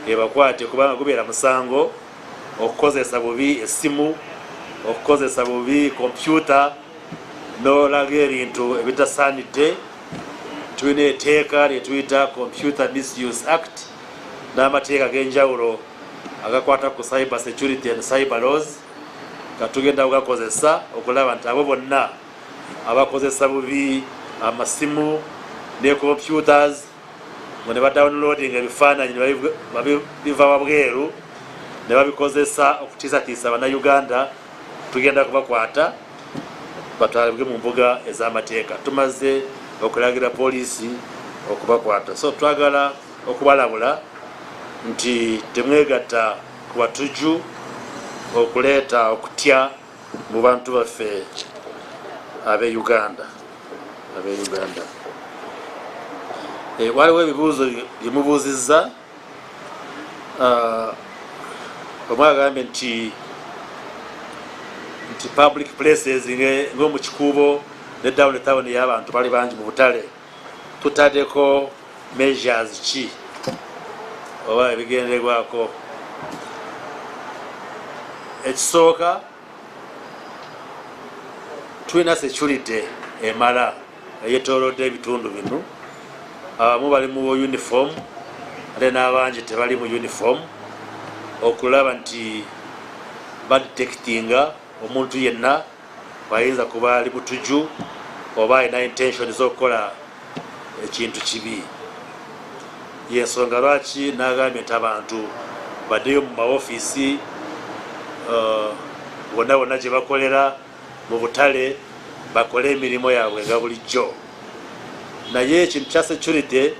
ebakwate kubanga gubeera musango okukozesa bubi essimu, okukozesa bubi kompyuta n'olaga ebintu ebitasaanidde. Tulina etteeka lye tuyita Computer Misuse Act n'amateeka g'enjawulo agakwata ku cyber security and cyber laws. Katugenda kugakozesa okulaba nti abo bonna abakozesa bubi amasimu ne computers ngo ne badownloading ebifaananyi biva wabweru ne babikozesa okutiisatiisa Bannayuganda, tugenda kubakwata batwalibwe mu mbuga ez'amateeka. Tumaze okulagira poliisi okubakwata. So twagala okubalabula nti temwegatta ku batujju okuleeta okutya mu bantu baffe ab'e Uganda. waliwo ebibuuzo byemubuuzizza omwagambye nti public places ng'omu kikuubo ne downtown y'abantu bali bangi mu butale tutaddeko measures ki oba ebigendererwako. Ekisooka tulina security emala eyetoolodde ebitundu bino, abamu bali mu uniform ate n'abangi tebali mu uniform, okulaba nti badetectinga omuntu yenna bayinza kuba ali butuju oba alina intention z'okukola ekintu kibi. Yensonga lwaki n'agambye nti abantu baddeyo mu maofiisi bonna bonna gye bakolera mu butale bakole emirimu yaabwe nga bulijjo. Naye ekintu kya security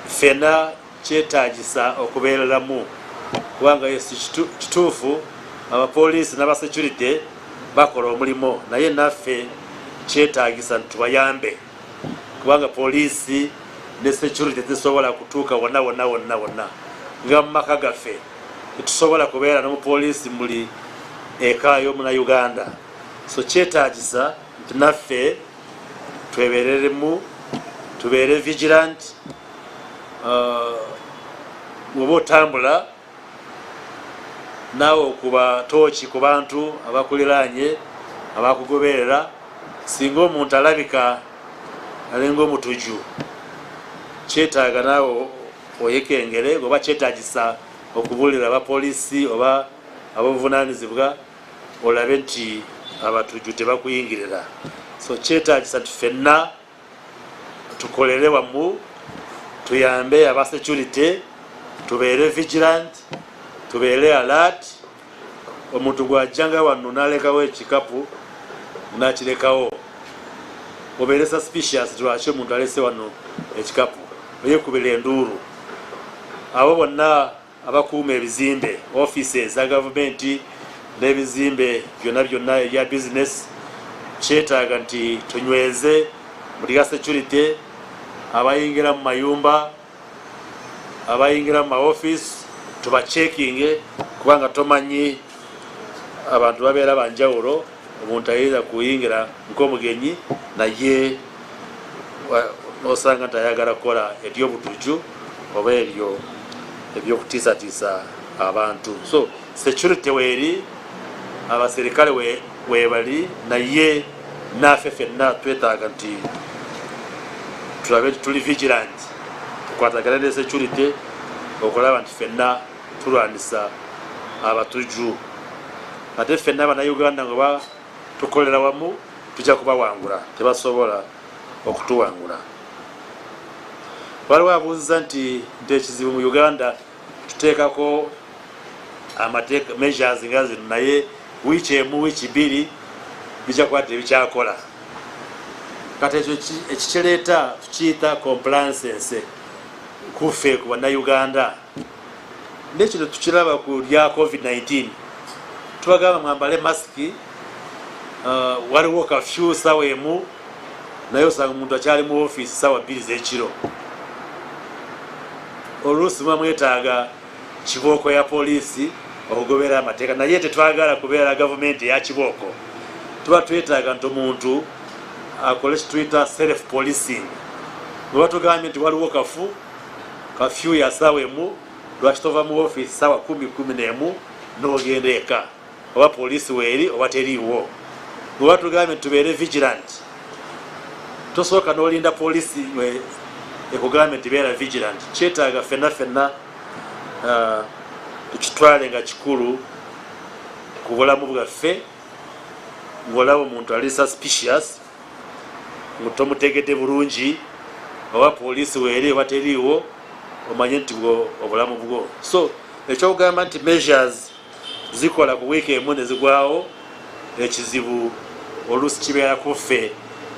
ffenna kyetaagisa okubeereramu, kubanga kituufu abapoliisi n'abasecurity bakola omulimu, naye naffe kyetaagisa tubayambe, kubanga poliisi ne security tezisobola kutuuka wonna wonna wonna wonna nga mu maka gaffe tetusobola kubeera n'omupoliisi muli eka y'omuna Uganda. So kyetaagisa nti naffe twebereremu, tubeere vigilant. Bw'oba otambula naawe okuba tooki ku bantu abakuliraanye abakugoberera, singa omuntu alabika alinga omutuju kyetaaga naawe oyekengere, oba kyetaagisa okubuulira abapoliisi oba abobuvunaanyizibwa olabe nti abatuju tebakuyingirira. So kyetaagisa nti ffenna tukolere wamu, tuyambe aba security, tubeere vigilant, tubeere alert. Omuntu gw'ajjanga wano n'alekawo ekikapu n'akirekawo, obeere suspicious lwaki omuntu alese wano ekikapu, oyekubira enduulu. Abo bonna abakuuma ebizimbe, offices za gavumenti n'ebizimbe byonna byonna ebya business, kyetaaga nti tunyweze buli ga security, abayingira mu mayumba, abayingira mu maoffice tubacekinge, kubanga tomanyi abantu babeera banjawulo. Omuntu ayinza kuyingira nk'omugenyi naye nosanga nti ayagala kukola eby'obutuju oba ebyo ebyokutiisatiisa abantu. So security weeri, abaserikale weebali, naye naffe ffenna twetaaga nti tulabe tuli vigilant, tukwatagana ne security okulaba nti ffenna tulwanisa abatuju. Ate ffenna Abannayuganda nga tukolera wamu tujja kubawangula, tebasobola okutuwangula. Waliwo abuuziza nti ekizibu mu Uganda tuteekako amateeka measures nga zino, naye wiiki emu wiiki bbiri bijja kwata ebikyakola. Kati ekyo ekikireeta tukiyita compliance kuffe ku Bannayuganda. Nekino tukiraba ku lya COVID-19, tubagamba mwambale masiki, waliwo kafyu ssaawa emu, naye osanga omuntu akyali mu ofiisi ssaawa 2 z'ekiro. Oluusi muba mwetaaga kibooko ya poliisi okugobera amateeka, naye tetwagala kubeera gavumenti eya kibooko. Tuba twetaaga nti omuntu akole kituyita self policing. Bwe tugambye nti waliwo kafyu ya ssaawa emu, lwaki tova mu ofiisi ssaawa 10-11 n'ogenda eka, oba poliisi weeri oba teriiwo. Bwe tugambye nti tubeere vigilant, tosooka n'olinda poliisi ekugambye nti beera vigilant. Kyetaaga ffenna tukitwale nga kikulu ku bulamu bwaffe. Ng'olaba omuntu ali suspicious, tomutegedde bulungi, oba poliisi weeri oba teriiwo, omanye nti obulamu bwo. So ekyokugamba nti measures zikola ku wiiki emu ne zigwawo, ekizibu oluusi kibeera ku ffe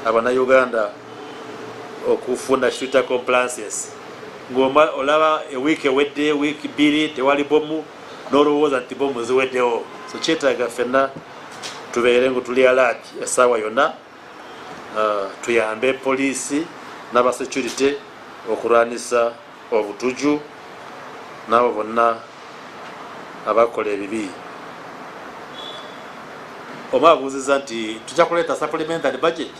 Abannayuganda okufuna kituyita compliances. Ng'olaba ewiiki ewedde, wiiki bbiri tewali bomu, n'olowooza nti bomu ziweddewo. So kyetaaga ffenna tubeere ngu tuli alert essaawa yonna, tuyambe poliisi n'aba security okulwanisa obutuju n'abo bonna abakola ebibi. Oba abuuziza nti tujja kuleeta supplementary budget,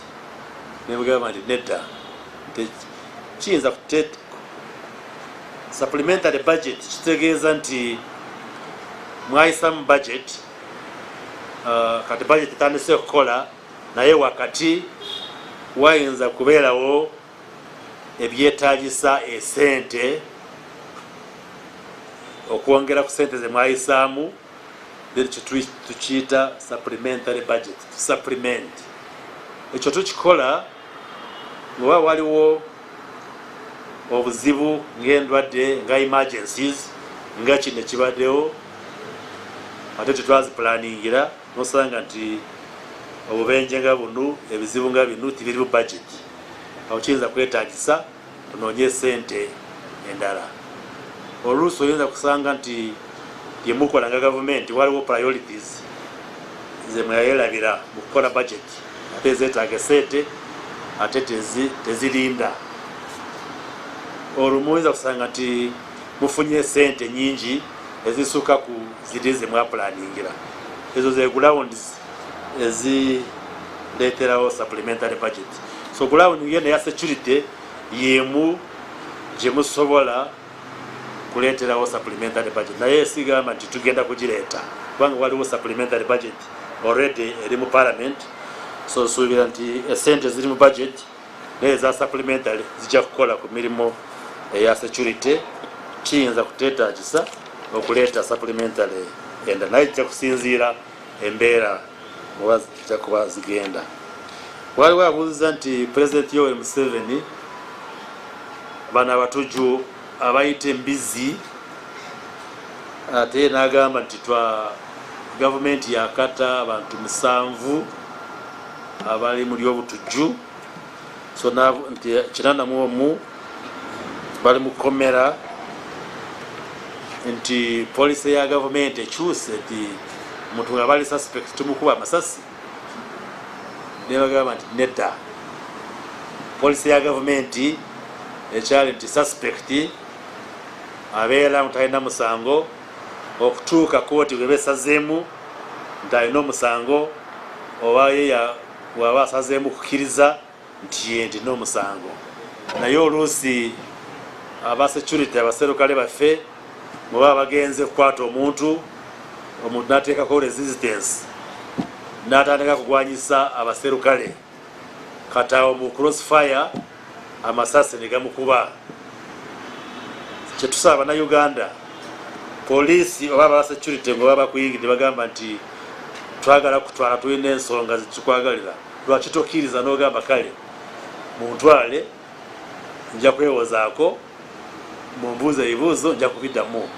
nebugamba nti nedda, kiyinza kuteeta supplementary budget kitegeeza nti mwayisamu budget, kati budget etandise okukola naye wakati wayinza kubeerawo ebyetaagisa esente okwongera ku sente ze mwayisaamu, then tukiyita supplementary budget, supplement. Ekyo tukikola nga waliwo obuzibu ng'endwadde nga emergencies nga kino ekibaddewo, ate tetwazipulaningira nosanga nti obubenje nga buno, ebizibu nga bino tibiri mu budget. Awo kiyinza kwetaagisa tunoonye sente endala. Oluusi oyinza kusanga nti yemukola nga gavumenti waliwo priorities ze mweyerabira mu kukola budget, ate zeetaaga sente ate tezirinda. Olwo muyinza kusanga nti mufunye sente nyingi ezisuka ku ziri ze mwapulaningira. Ezo ze grounds ezireeterawo supplementary budget. So ground yene ya security yemu gye musobola kuleeterawo supplementary budget, naye sigamba nti tugenda kugireeta kubanga waliwo supplementary budget already eri mu parliament. So suubira nti esente ziri mu budget naye za supplementary zijja kukola ku mirimu eya security. Kiyinza kuteetaagisa okuleeta supplementary enda, naye kijja kusinziira embeera oba zijja kuba zigenda. Waliwo abuuziza nti President Yoweri Museveni bano abatuju abayita embizi, ate n'agamba nti gavumenti yakata abantu 7 abali mu ly'obutuju, so nti 81 bali mu kkomera, nti poliisi ya gavumenti ekyuse nti omuntu nga bali suspect tumukuba amasasi. Nebagamba nti nedda, poliisi ya gavumenti ekyali nti suspect abeera mutalina musango okutuuka kooti bwe besazeemu nti alina omusango, oba waba asazeemu kukkiriza nti ye ndina omusango. Naye oluusi aba security abaserukale baffe bwe baba bagenze kukwata omuntu n'ateekako resistance n'atandika kugwanyisa abaserukale, kati awo mu crossfire amasasi ne gamukuba. Kyetusaba Bannayuganda, poliisi oba aba security nga baba bakuyingidde bagamba nti twagala kutwala, tulina ensonga zitukwagalira, lwaki tokkiriza n'ogamba kale muntwale, nja kwewozaako, mumbuuze ebibuuzo nja kubiddamu.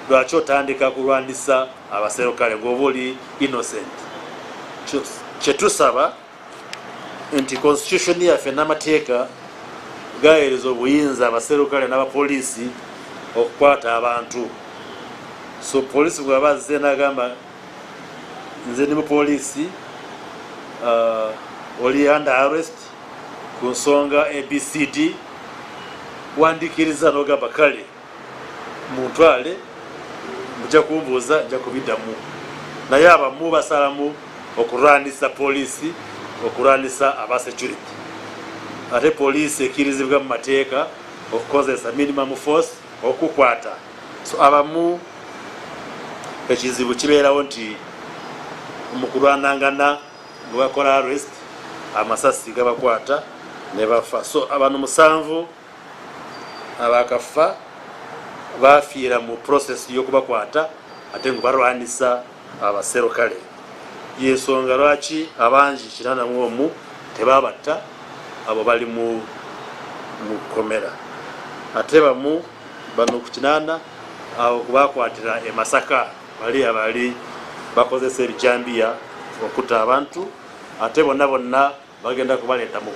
Lwaki otandika kulwanisa abaserukale ng'oba oli innocent? Kyetusaba nti constitution yaffe n'amateeka gaweereza obuyinza abaserukale n'abapoliisi okukwata abantu. So poliisi bwe baba azze n'agamba nze ndi mupoliisi, oli under arrest ku nsonga ABCD, wandikiriza n'ogamba kale muntwale, mujja kumbuuza nja kubiddamu. Naye abamu basalamu okulwanisa poliisi, okulwanisa aba security. Ate poliisi ekkirizibwa mu mateeka okukozesa minimum force okukwata. So abamu ekizibu kibeerawo nti mu kulwanangana nga bakola arrest amasasi gabakwata ne bafa. So abantu 7 abakafa bafiira mu process y'okubakwata ate nga balwanisa abaserukale. Yensonga lwaki abangi 81 tebabatta abo bali mu kkomera, ate bamu bano ku 8 abo kubakwatira e Masaka abali bakozesa ebijambiya okutta abantu, ate bonna bagenda kubaleeta mu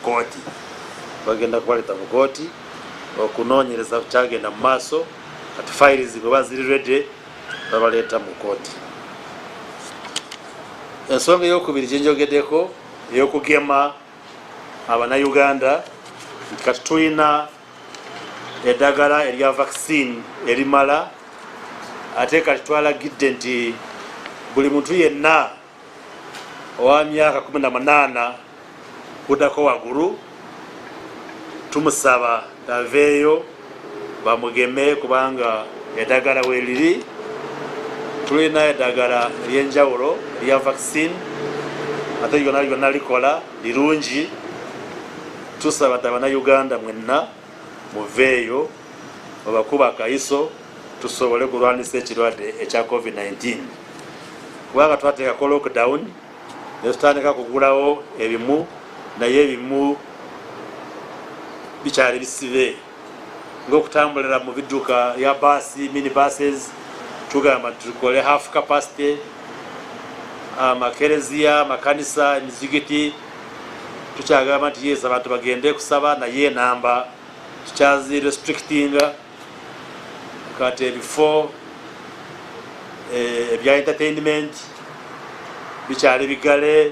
kooti, okunoonyereza kyagenda mu maaso, kati files bwe baziri ready babaleeta mu kooti. Ensonga ey'okubiri gye njogeddeko ey'okugema Abannayuganda, kati tulina eddagala erya vaccine erimala ate kati twalagidde nti buli muntu yenna owa myaka 18 kuddako waggulu tumusaba aveeyo bamugeme kubanga eddagala weeriri. Tulina eddagala ery'enjawulo erya vaccine ate lyonna likola lirungi. Tusaba nti Abannayuganda mwenna muveeyo obakuba akayiso tusobole kulwanisa ekirwadde ekya COVID-19 kubanga twateekako lockdown ne tutandika kugulawo ebimu naye ebimu bikyali bisibe ng'okutambulira mu bidduka ya baasi minibuses tugamba tukole half capacity, amakereziya amakanisa emizigiti tukyagamba nti yes abantu bagende kusaba naye enamba tukyazi restrictinga kati ebifo ebya entertainment bikyali bigale,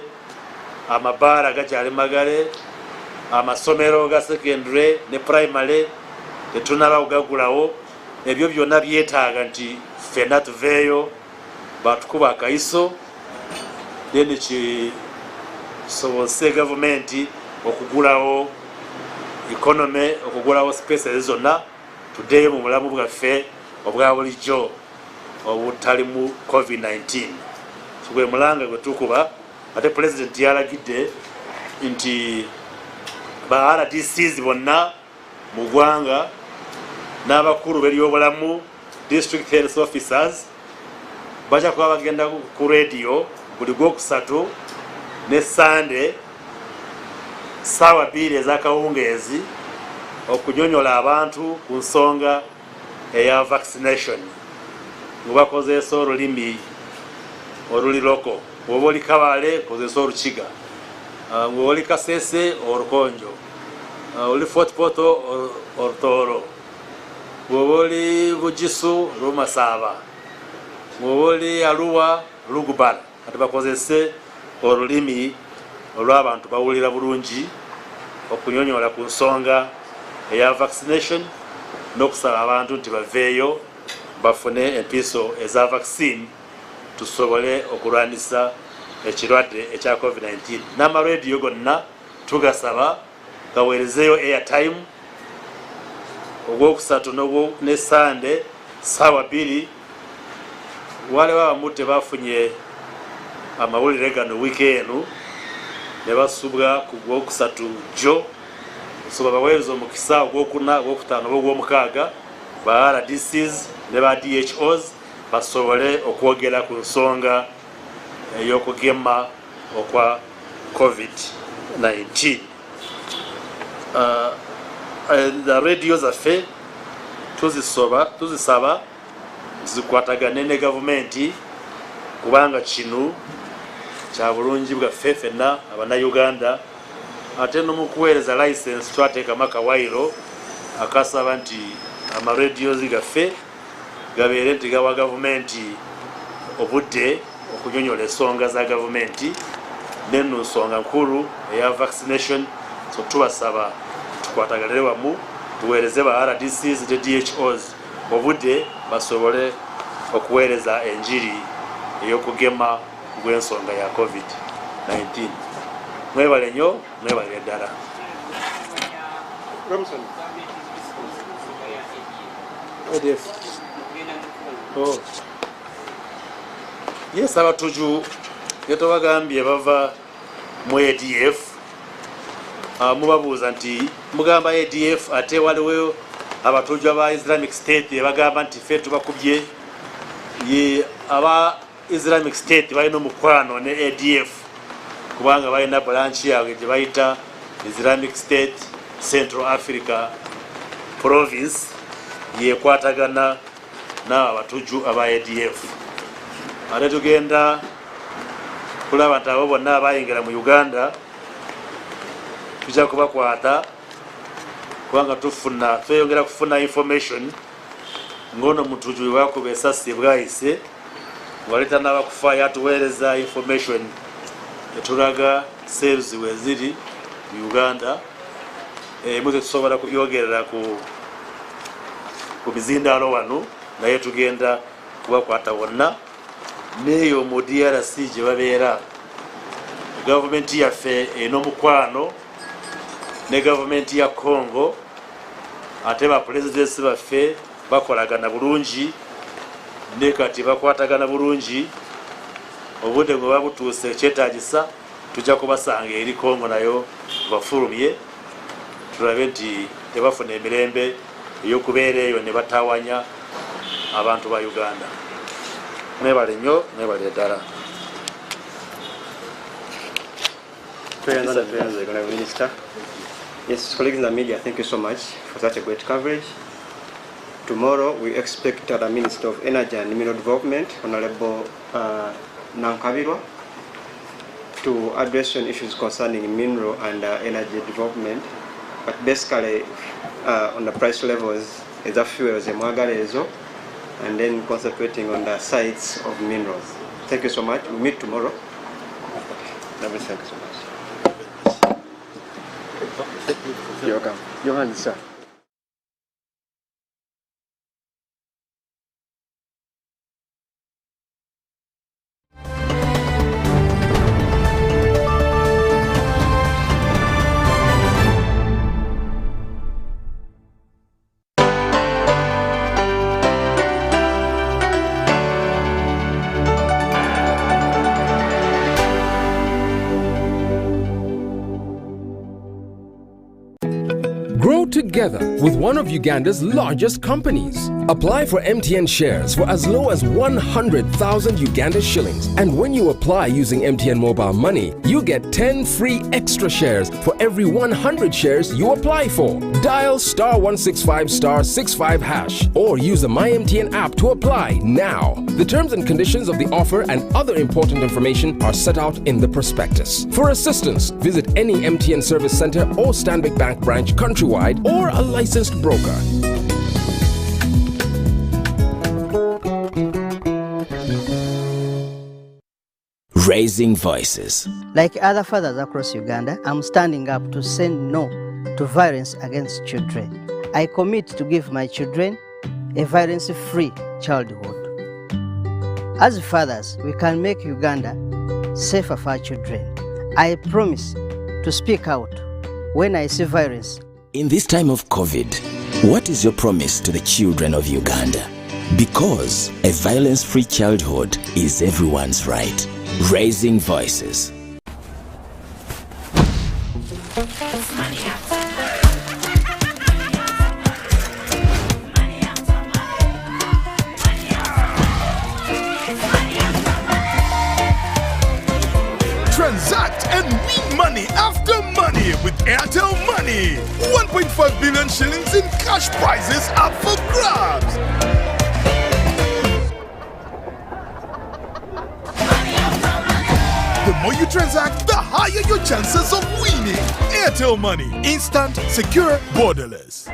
amabaara gakyali magale, amasomero ga secondary ne primary tetunaba kugagulawo. Ebyo byonna byetaaga nti ffenna tuveeyo batukuba akayiso then kisobose gavumenti okugulawo economy okugulawo spaces zonna tuddeyo mu bulamu bwaffe obwa bulijjo obutali mu COVID-19. Gwe mulanga gwe tukuba ate president yalagidde nti ba RDCs bonna mu ggwanga n'abakulu b'ebyobulamu district health officers bajja kuba bagenda ku radio buli Gwokusatu ne Sande ssaawa 2 ez'akawungeezi okunyonyola abantu ku nsonga eya vaccination mubakozesa olulimi oluli loko. Bw'oba oli Kabale kozesa Olukiga, bw'oba oli Kasese Olukonjo, oli Fort Portal Olutooro, bw'oba oli Bugisu Lumasaba, bw'oba oli Arua Lugubara. Kati bakozese olulimi olw'abantu bawulira bulungi okunyonyola ku nsonga eya vaccination n'okusaba abantu nti baveeyo bafune empiso eza vaccine tusobole okulwanisa ekirwadde ekya COVID-19. N'amarediyo gonna tugasaba gaweerezeeyo airtime Ogwokusatu ne Sande ssaawa 2. Waliwo abamu tebafunye amawulire gano wiiki ne basubwa ku Gwokusatu jjo soba baweereza omukisa Ogwokuna Ogwokutaano n'Ogwomukaaga ba RDCs ne ba DHOs basobole okwogera ku nsonga ey'okugema okwa COVID-19. Radio zaffe tuzisaba zikwatagane ne gavumenti kubanga kino kya bulungi bwaffe ffenna Abannayuganda. Ate n'omukuweereza license twateekamu akawaayiro akasaba nti amaradios gaffe gabeere nti gawa gavumenti obudde okunyonyola ensonga za gavumenti n'enno nsonga nkulu eya vaccination. So tubasaba tukwataganire wamu tuweereze ba RDCs ne DHOs obudde basobole okuweereza enjiri ey'okugema gw'ensonga ya COVID-19. Mwebale nnyo, mwebale ddala. Yes, abatuju yetobagambye bava mu ADF. Mubabuuza nti mugamba ADF ate waliwo abatuju aba Islamic State bagamba nti ffe tubakubye. Aba Islamic State balina omukwano ne ADF kubanga balina branch yaabwe gye bayita Islamic State Central Africa Province yekwatagana n'abatuju aba ADF. Ate tugenda kulaba nti abo bonna abayingira mu Uganda tujja kubakwata kubanga tweyongera kufuna information ng'ono mutuju bwakuba esasi bwayise waleta n'abakufa yatuweereza information etulaga sales weziri mu Uganda. Emu tetusobola kubyogerera ku ku mizindaalo wano naye tugenda kubakwata wonna neeyo mu DRC gye babeera. Gavumenti yaffe enomukwano ne gavumenti ya Congo, ate bapulezidenti baffe bakolagana bulungi ne kati bakwatagana bulungi. Obudde bwe babutuuse ekyetaagisa tujja kubasanga eri Congo nayo bafulumye tulabe nti tebafuna emirembe ey'okubeera eyo ne batawanya abantu ba Uganda. Mwebale nnyo, mwebale ddala. Minister. Yes, colleagues in the media, thank you so much for such a great coverage. Tomorrow we expect the Minister of Energy and Mineral Development, Honorable Nankabirwa, to address on issues concerning mineral and energy development, but basically on the price levels, is a fuels and then concentrating on the sites of minerals. Thank you so much. We'll meet tomorrow. Thank you so much. You're welcome. Your hand, sir. Grow together with one of Uganda's largest companies. Apply for MTN shares for as low as 100,000 Uganda shillings. And when you apply using MTN Mobile Money, you get 10 free extra shares for every 100 shares you apply for. Dial *165*65# or use the MyMTN app to apply now. The terms and conditions of the offer and other important information are set out in the prospectus. For assistance, visit any MTN service center or Stanbic Bank branch countrywide or a licensed broker. Raising voices. Like other fathers across Uganda, I'm standing up to say no to violence against children. I commit to give my children a violence-free childhood. As fathers, we can make Uganda safer for our children. I promise to speak out when I see violence. In this time of COVID, what is your promise to the children of Uganda? Because a violence-free childhood is everyone's right. Raising voices. Transact and win money after money with Airtel Money. 1.5 billion shillings in cash prizes up for grabs. The more you transact, the higher your chances of winning. Airtel Money. Instant, secure, borderless.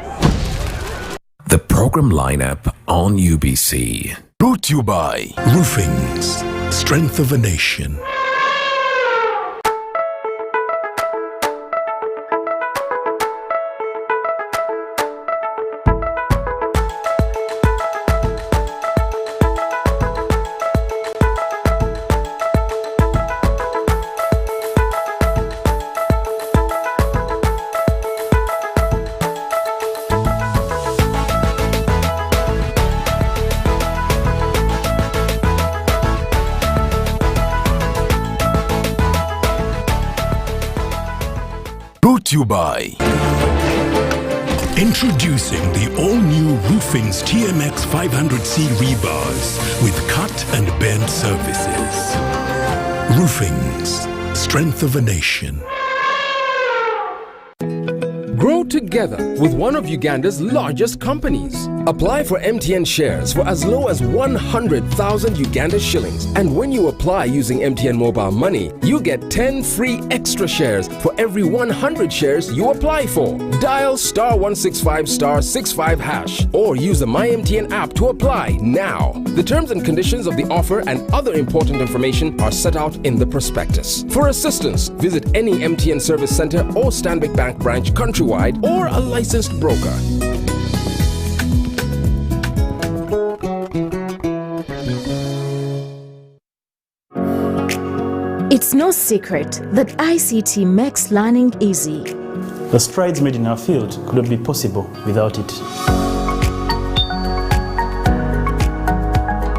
The program lineup on UBC. Brought to you by Roofings, Strength of a Nation. You by introducing the all-new Roofings TMX 500C rebars with cut and bend surfaces. Roofings, Strength of a Nation. Grow together with one of Uganda's largest companies. Apply for MTN shares for as low as 100,000 Uganda shillings. And when you apply using MTN Mobile Money, you get 10 free extra shares for every 100 shares you apply for. Dial *165*65# or use the MyMTN app to apply now. The terms and conditions of the offer and other important information are set out in the prospectus. For assistance, visit any MTN service center or Stanbic Bank branch countrywide or a licensed broker. It's no secret that ICT makes learning easy. The strides made in our field could not be possible without it.